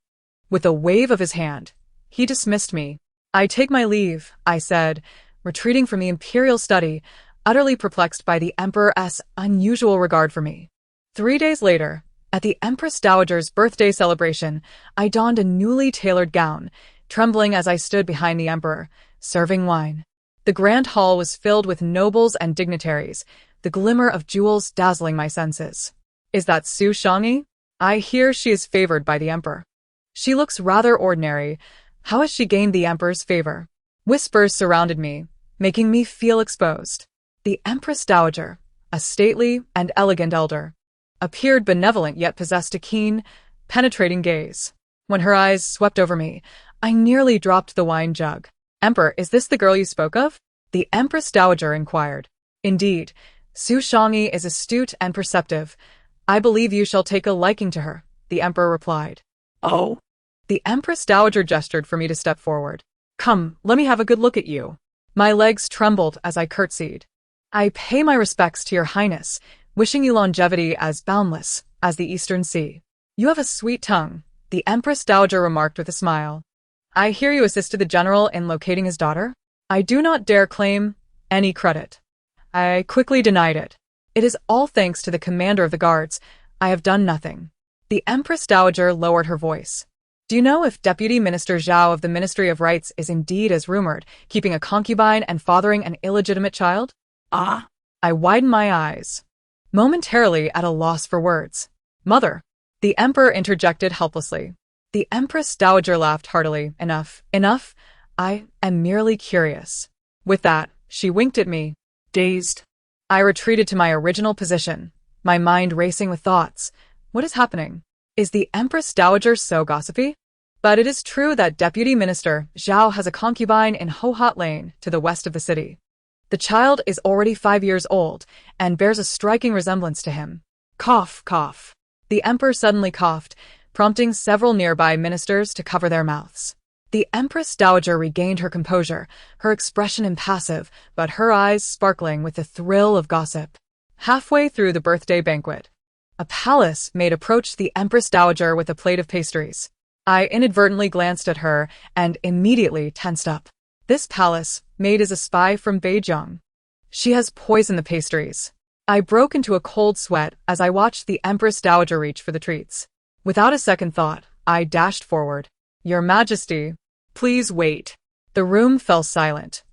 With a wave of his hand, he dismissed me. I take my leave, I said, retreating from the imperial study, utterly perplexed by the emperor's unusual regard for me. 3 days later, at the Empress Dowager's birthday celebration, I donned a newly tailored gown, trembling as I stood behind the emperor, serving wine. The grand hall was filled with nobles and dignitaries, the glimmer of jewels dazzling my senses. Is that Su Shangyi? I hear she is favored by the emperor. She looks rather ordinary. How has she gained the emperor's favor? Whispers surrounded me, making me feel exposed. The Empress Dowager, a stately and elegant elder, appeared benevolent yet possessed a keen, penetrating gaze. When her eyes swept over me, I nearly dropped the wine jug. Emperor, is this the girl you spoke of? The Empress Dowager inquired. Indeed, Su Shangyi is astute and perceptive. I believe you shall take a liking to her, the emperor replied.
Oh?
The Empress Dowager gestured for me to step forward. Come, let me have a good look at you. My legs trembled as I curtsied. I pay my respects to your highness, wishing you longevity as boundless as the eastern sea. You have a sweet tongue, the Empress Dowager remarked with a smile. I hear you assisted the general in locating his daughter? I do not dare claim any credit. I quickly denied it. It is all thanks to the commander of the guards. I have done nothing. The Empress Dowager lowered her voice. Do you know if Deputy Minister Zhao of the Ministry of Rights is indeed as rumored, keeping a concubine and fathering an illegitimate child?
Ah?
I widened my eyes, momentarily at a loss for words. Mother, the emperor interjected helplessly. The Empress Dowager laughed heartily. Enough. I am merely curious. With that, she winked at me.
Dazed.
I retreated to my original position, my mind racing with thoughts. What is happening? Is the Empress Dowager so gossipy? But it is true that Deputy Minister Zhao has a concubine in Hohot Lane to the west of the city. The child is already 5 years old and bears a striking resemblance to him. Cough, cough. The emperor suddenly coughed, prompting several nearby ministers to cover their mouths. The Empress Dowager regained her composure, her expression impassive, but her eyes sparkling with the thrill of gossip. Halfway through the birthday banquet, a palace maid approached the Empress Dowager with a plate of pastries. I inadvertently glanced at her and immediately tensed up. This palace maid is a spy from Beijing. She has poisoned the pastries. I broke into a cold sweat as I watched the Empress Dowager reach for the treats. Without a second thought, I dashed forward. Your Majesty, please wait. The room fell silent,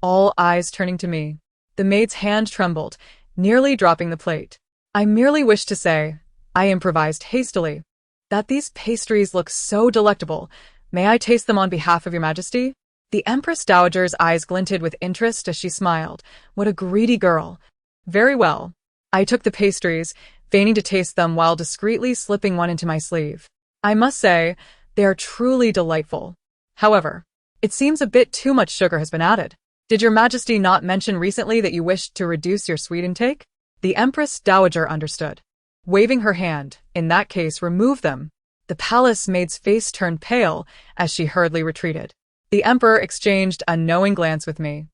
all eyes turning to me. The maid's hand trembled, nearly dropping the plate. I merely wished to say, I improvised hastily, that these pastries look so delectable. May I taste them on behalf of your Majesty? The Empress Dowager's eyes glinted with interest as she smiled. What a greedy girl. Very well. I took the pastries, feigning to taste them while discreetly slipping one into my sleeve. I must say, they are truly delightful. However, it seems a bit too much sugar has been added. Did your Majesty not mention recently that you wished to reduce your sweet intake? The Empress Dowager understood. Waving her hand, in that case remove them. The palace maid's face turned pale as she hurriedly retreated. The emperor exchanged a knowing glance with me.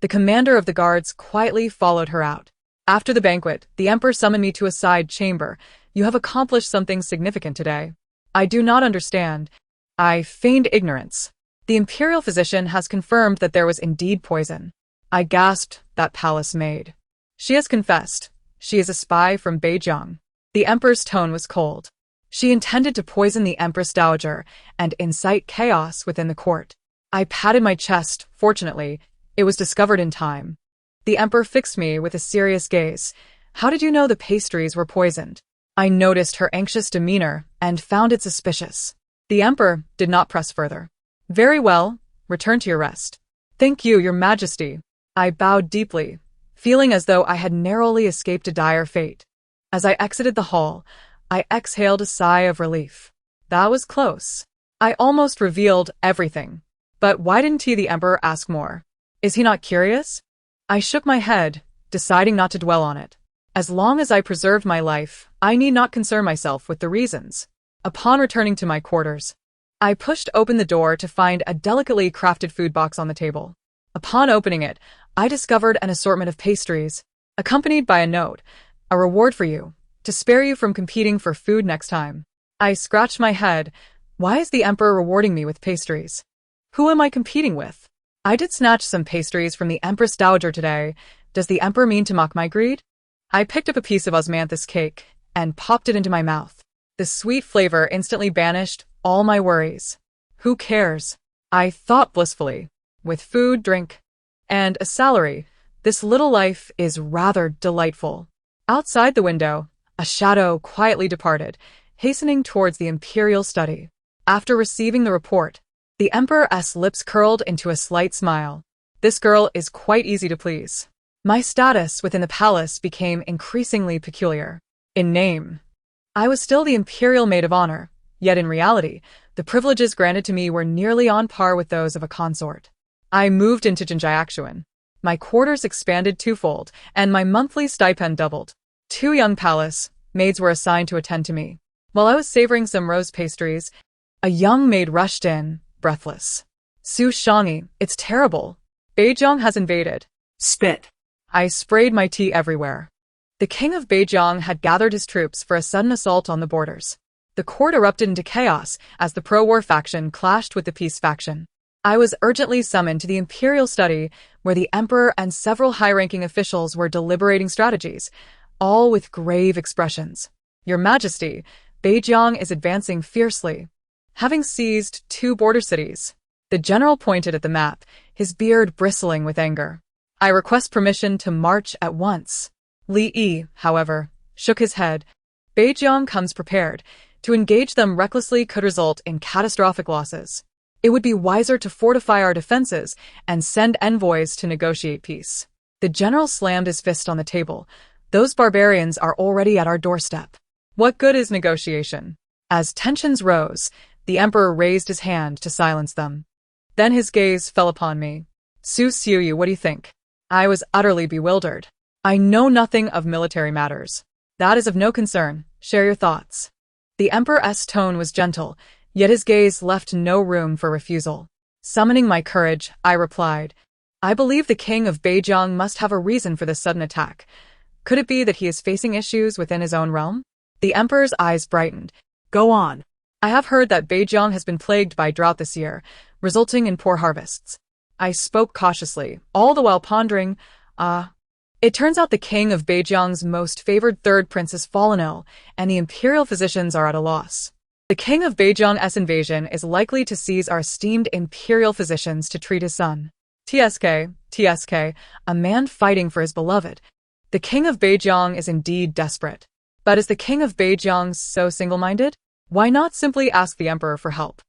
The commander of the guards quietly followed her out. After the banquet, the emperor summoned me to a side chamber. You have accomplished something significant today. I do not understand. I feigned ignorance. The imperial physician has confirmed that there was indeed poison. I gasped, that palace maid. She has confessed. She is a spy from Beijing. The emperor's tone was cold. She intended to poison the empress dowager and incite chaos within the court. I patted my chest. Fortunately, it was discovered in time. The emperor fixed me with a serious gaze. How did you know the pastries were poisoned? I noticed her anxious demeanor and found it suspicious. The emperor did not press further. Very well, return to your rest. Thank you, your majesty. I bowed deeply, feeling as though I had narrowly escaped a dire fate. As I exited the hall, I exhaled a sigh of relief. That was close. I almost revealed everything. But why didn't the emperor ask more? Is he not curious? I shook my head, deciding not to dwell on it. As long as I preserved my life, I need not concern myself with the reasons. Upon returning to my quarters, I pushed open the door to find a delicately crafted food box on the table. Upon opening it, I discovered an assortment of pastries, accompanied by a note, a reward for you, to spare you from competing for food next time. I scratched my head. Why is the emperor rewarding me with pastries? Who am I competing with? I did snatch some pastries from the empress dowager today. Does the emperor mean to mock my greed? I picked up a piece of osmanthus cake and popped it into my mouth. The sweet flavor instantly banished all my worries. Who cares? I thought blissfully. With food, drink, and a salary, this little life is rather delightful. Outside the window, a shadow quietly departed, hastening towards the imperial study. After receiving the report, the emperor's lips curled into a slight smile. This girl is quite easy to please. My status within the palace became increasingly peculiar. In name, I was still the imperial maid of honor, yet in reality, the privileges granted to me were nearly on par with those of a consort. I moved into Jinjiaxuan. My quarters expanded twofold, and my monthly stipend doubled. 2 young palace maids were assigned to attend to me. While I was savoring some rose pastries, a young maid rushed in, breathless. Su Shangyi, it's terrible. Beijing has invaded.
Spit.
I sprayed my tea everywhere. The king of Beijing had gathered his troops for a sudden assault on the borders. The court erupted into chaos as the pro-war faction clashed with the peace faction. I was urgently summoned to the imperial study where the emperor and several high-ranking officials were deliberating strategies, all with grave expressions. Your Majesty, Beijing is advancing fiercely, having seized 2 border cities. The general pointed at the map, his beard bristling with anger. I request permission to march at once. Li Yi, however, shook his head. Beijing comes prepared. To engage them recklessly could result in catastrophic losses. It would be wiser to fortify our defenses and send envoys to negotiate peace. The general slammed his fist on the table. Those barbarians are already at our doorstep. What good is negotiation? As tensions rose, the emperor raised his hand to silence them. Then his gaze fell upon me. Xiaoyu, what do you think? I was utterly bewildered. I know nothing of military matters. That is of no concern. Share your thoughts. The emperor's tone was gentle, yet his gaze left no room for refusal. Summoning my courage, I replied, I believe the king of Beijing must have a reason for this sudden attack. Could it be that he is facing issues within his own realm? The emperor's eyes brightened.
Go on.
I have heard that Beijing has been plagued by drought this year, resulting in poor harvests. I spoke cautiously, all the while pondering, It turns out the king of Beijing's most favored third prince has fallen ill, and the imperial physicians are at a loss. The king of Beijing's invasion is likely to seize our esteemed imperial physicians to treat his son. TSK, a man fighting for his beloved. The king of Beijing is indeed desperate. But is the king of Beijing so single-minded? Why not simply ask the emperor for help?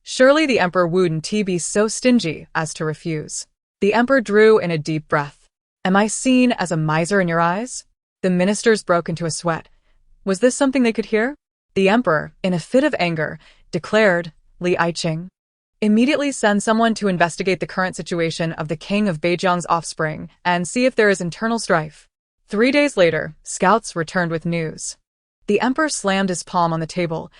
Surely the emperor wouldn't be so stingy as to refuse. The emperor drew in a deep breath. Am I seen as a miser in your eyes? The ministers broke into a sweat. Was this something they could hear? The emperor, in a fit of anger, declared, Li Aiqing, immediately send someone to investigate the current situation of the king of Beijing's offspring and see if there is internal strife. 3 days later, scouts returned with news. The emperor slammed his palm on the table.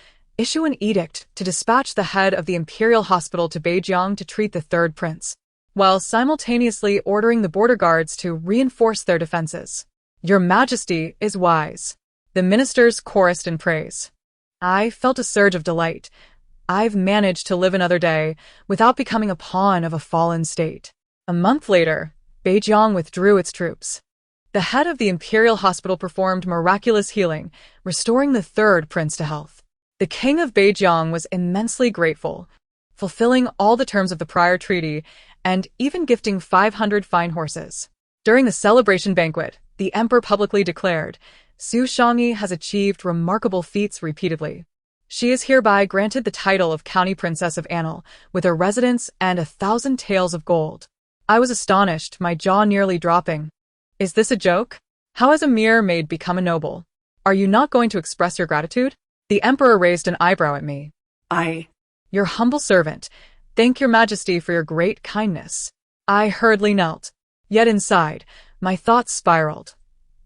issue an edict to dispatch the head of the imperial hospital to Beijing to treat the third prince, while simultaneously ordering the border guards to reinforce their defenses. Your Majesty is wise. The ministers chorused in praise. I felt a surge of delight. I've managed to live another day without becoming a pawn of a fallen state. A month later, Beijing withdrew its troops. The head of the imperial hospital performed miraculous healing, restoring the third prince to health. The king of Beijing was immensely grateful, fulfilling all the terms of the prior treaty and even gifting 500 fine horses. During the celebration banquet, the emperor publicly declared, Su Shangyi has achieved remarkable feats repeatedly. She is hereby granted the title of County Princess of Annal, with a residence and 1,000 taels of gold. I was astonished, my jaw nearly dropping. Is this a joke? How has a mere maid become a noble? Are you not going to express your gratitude? The emperor raised an eyebrow at me. Your humble servant. Thank your majesty for your great kindness. I hurriedly knelt. Yet inside, my thoughts spiraled.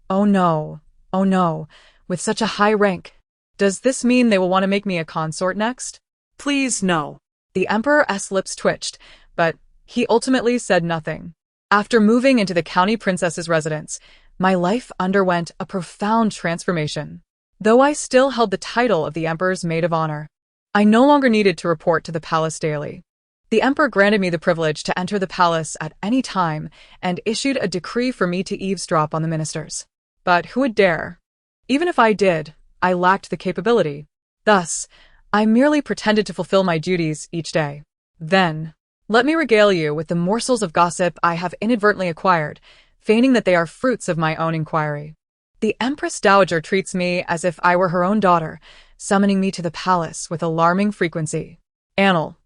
Oh no, with such a high rank. Does this mean they will want to make me a consort next?
Please, no.
The emperor's lips twitched, but he ultimately said nothing. After moving into the county princess's residence, my life underwent a profound transformation. Though I still held the title of the emperor's maid of honor, I no longer needed to report to the palace daily. The emperor granted me the privilege to enter the palace at any time and issued a decree for me to eavesdrop on the ministers. But who would dare? Even if I did, I lacked the capability. Thus, I merely pretended to fulfill my duties each day. Then, let me regale you with the morsels of gossip I have inadvertently acquired, feigning that they are fruits of my own inquiry. The Empress Dowager treats me as if I were her own daughter, summoning me to the palace with alarming frequency. Annal,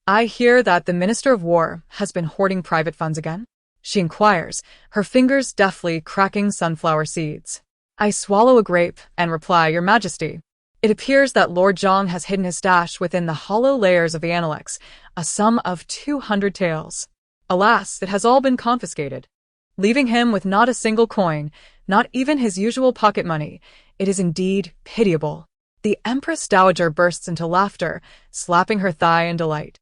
I hear that the Minister of War has been hoarding private funds again? She inquires, her fingers deftly cracking sunflower seeds. I swallow a grape and reply, Your Majesty. It appears that Lord Zhang has hidden his stash within the hollow layers of the Analects, a sum of 200 taels. Alas, it has all been confiscated, leaving him with not a single coin, not even his usual pocket money. It is indeed pitiable. The Empress Dowager bursts into laughter, slapping her thigh in delight.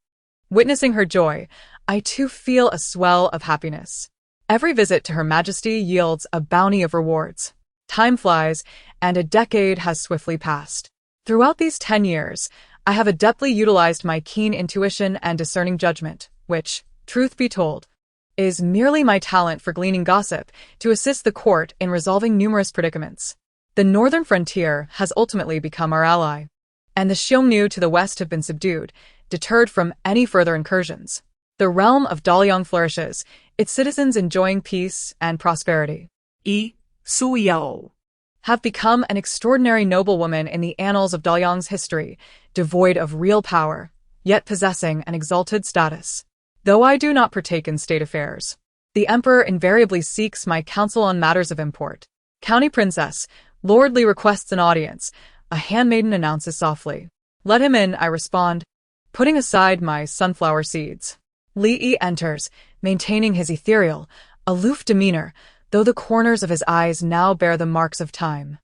Witnessing her joy, I too feel a swell of happiness. Every visit to Her Majesty yields a bounty of rewards. Time flies, and a decade has swiftly passed. Throughout these 10 years, I have adeptly utilized my keen intuition and discerning judgment, which, truth be told, is merely my talent for gleaning gossip to assist the court in resolving numerous predicaments. The northern frontier has ultimately become our ally, and the Xiaoyu to the west have been subdued, deterred from any further incursions. The realm of Daliang flourishes, its citizens enjoying peace and prosperity.
Xiaoyu
Have become an extraordinary noblewoman in the annals of Daliang's history, devoid of real power, yet possessing an exalted status. Though I do not partake in state affairs, the emperor invariably seeks my counsel on matters of import. County princess, Lord Li requests an audience. A handmaiden announces softly. Let him in, I respond, putting aside my sunflower seeds. Li Yi enters, maintaining his ethereal, aloof demeanor, though the corners of his eyes now bear the marks of time.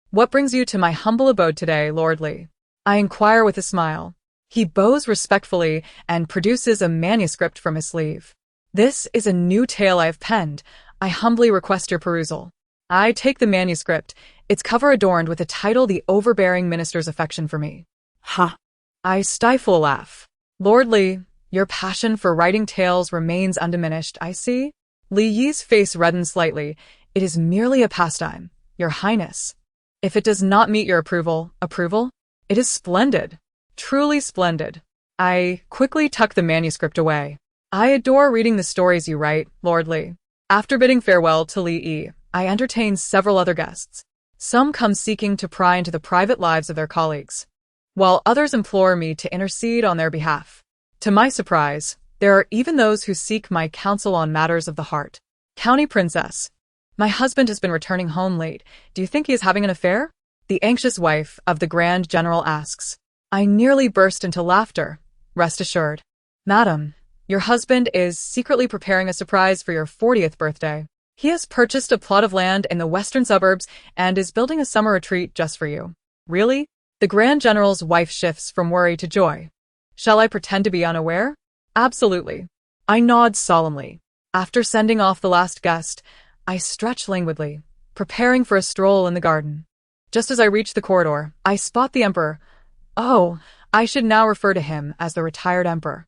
What brings you to my humble abode today, Lord Li? I inquire with a smile. He bows respectfully and produces a manuscript from his sleeve. This is a new tale I have penned. I humbly request your perusal. I take the manuscript, its cover adorned with the title The Overbearing Minister's Affection for Me. I stifle a laugh. Lord Li, your passion for writing tales remains undiminished, I see. Li Yi's face reddens slightly. It is merely a pastime, Your Highness. If it does not meet your approval? It is splendid. Truly splendid. I quickly tuck the manuscript away. I adore reading the stories you write, Lord Li. After bidding farewell to Li Yi, I entertain several other guests. Some come seeking to pry into the private lives of their colleagues, while others implore me to intercede on their behalf. To my surprise, there are even those who seek my counsel on matters of the heart. County princess, my husband has been returning home late. Do you think he is having an affair? The anxious wife of the Grand General asks. I nearly burst into laughter. Rest assured, madam, your husband is secretly preparing a surprise for your 40th birthday. He has purchased a plot of land in the western suburbs and is building a summer retreat just for you. Really? The Grand General's wife shifts from worry to joy. Shall I pretend to be unaware? Absolutely. I nod solemnly. After sending off the last guest, I stretch languidly, preparing for a stroll in the garden. Just as I reach the corridor, I spot the Emperor. Oh, I should now refer to him as the retired Emperor.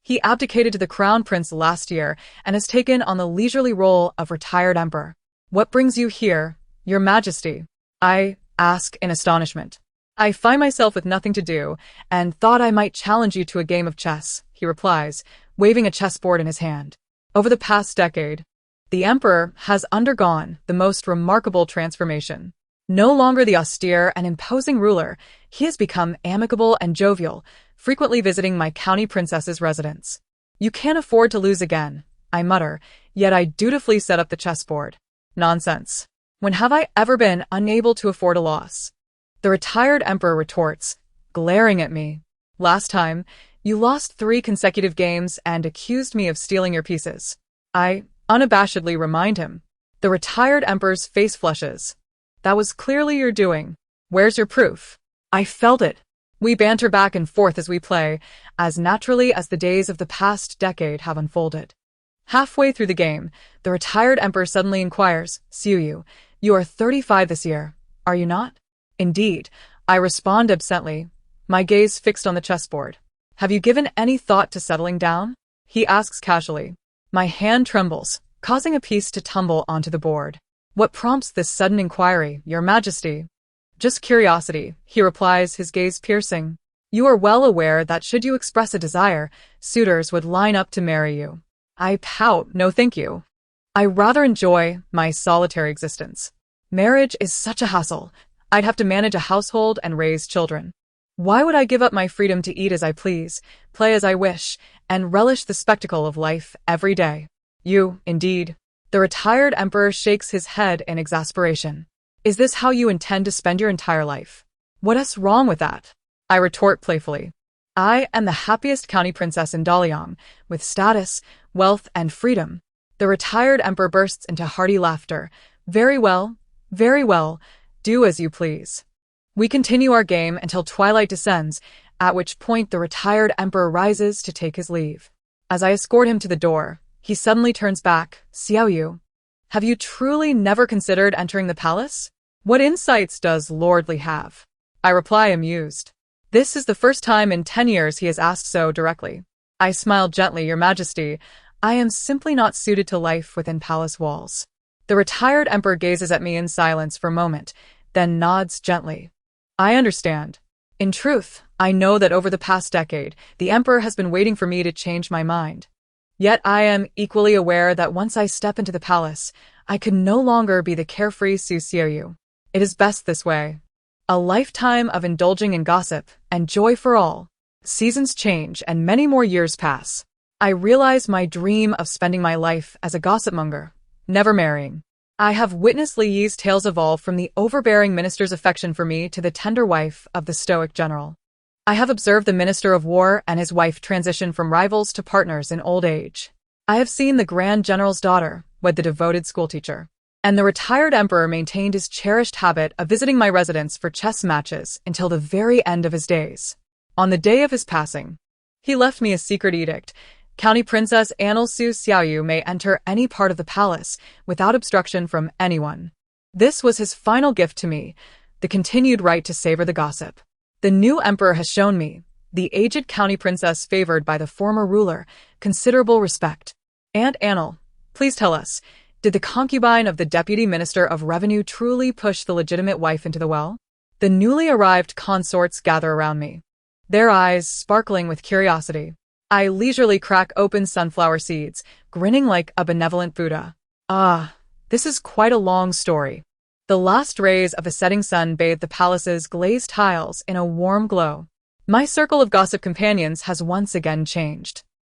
He abdicated to the Crown Prince last year and has taken on the leisurely role of retired Emperor. What brings you here, Your Majesty? I ask in astonishment. I find myself with nothing to do and thought I might challenge you to a game of chess, he replies, waving a chessboard in his hand. Over the past decade, the Emperor has undergone the most remarkable transformation. No longer the austere and imposing ruler, he has become amicable and jovial, frequently visiting my county princess's residence. You can't afford to lose again, I mutter, yet I dutifully set up the chessboard. Nonsense. When have I ever been unable to afford a loss? The retired Emperor retorts, glaring at me. Last time, you lost 3 consecutive games and accused me of stealing your pieces. I unabashedly remind him. The retired Emperor's face flushes. That was clearly your doing. Where's your proof? I felt it. We banter back and forth as we play, as naturally as the days of the past decade have unfolded. Halfway through the game, the retired Emperor suddenly inquires, Xiaoyu, you are 35 this year, are you not? Indeed, I respond absently, my gaze fixed on the chessboard. Have you given any thought to settling down? He asks casually. My hand trembles, causing a piece to tumble onto the board. What prompts this sudden inquiry, Your Majesty? Just curiosity, he replies, his gaze piercing. You are well aware that should you express a desire, suitors would line up to marry you. I pout, no thank you. I rather enjoy my solitary existence. Marriage is such a hassle. I'd have to manage a household and raise children. Why would I give up my freedom to eat as I please, play as I wish, and relish the spectacle of life every day? You, indeed. The retired Emperor shakes his head in exasperation. Is this how you intend to spend your entire life? What's wrong with that? I retort playfully. I am the happiest county princess in Daliang, with status, wealth, and freedom. The retired Emperor bursts into hearty laughter. Very well, do as you please. We continue our game until twilight descends, at which point the retired Emperor rises to take his leave. As I escort him to the door, he suddenly turns back. Xiaoyu, have you truly never considered entering the palace? What insights does Lord Li have? I reply amused. This is the first time in 10 years he has asked so directly. I smile gently, Your Majesty. I am simply not suited to life within palace walls. The retired Emperor gazes at me in silence for a moment, then nods gently. I understand. In truth, I know that over the past decade, the Emperor has been waiting for me to change my mind. Yet I am equally aware that once I step into the palace, I could no longer be the carefree Su Xiaoyu. It is best this way. A lifetime of indulging in gossip and joy for all. Seasons change and many more years pass. I realize my dream of spending my life as a gossipmonger, never marrying. I have witnessed Li Yi's tales evolve from the overbearing minister's affection for me to the tender wife of the stoic general. I have observed the Minister of War and his wife transition from rivals to partners in old age. I have seen the Grand General's daughter wed the devoted schoolteacher. And the retired Emperor maintained his cherished habit of visiting my residence for chess matches until the very end of his days. On the day of his passing, he left me a secret edict. County Princess Annal Su Xiaoyu may enter any part of the palace without obstruction from anyone. This was his final gift to me, the continued right to savor the gossip. The new emperor has shown me, the aged county princess favored by the former ruler, considerable respect. Aunt Annal, please tell us, did the concubine of the deputy minister of revenue truly push the legitimate wife into the well? The newly arrived consorts gather around me, their eyes sparkling with curiosity. I leisurely crack open sunflower seeds, grinning like a benevolent Buddha. Ah, this is quite a long story. The last rays of a setting sun bathe the palace's glazed tiles in a warm glow. My circle of gossip companions has once again changed.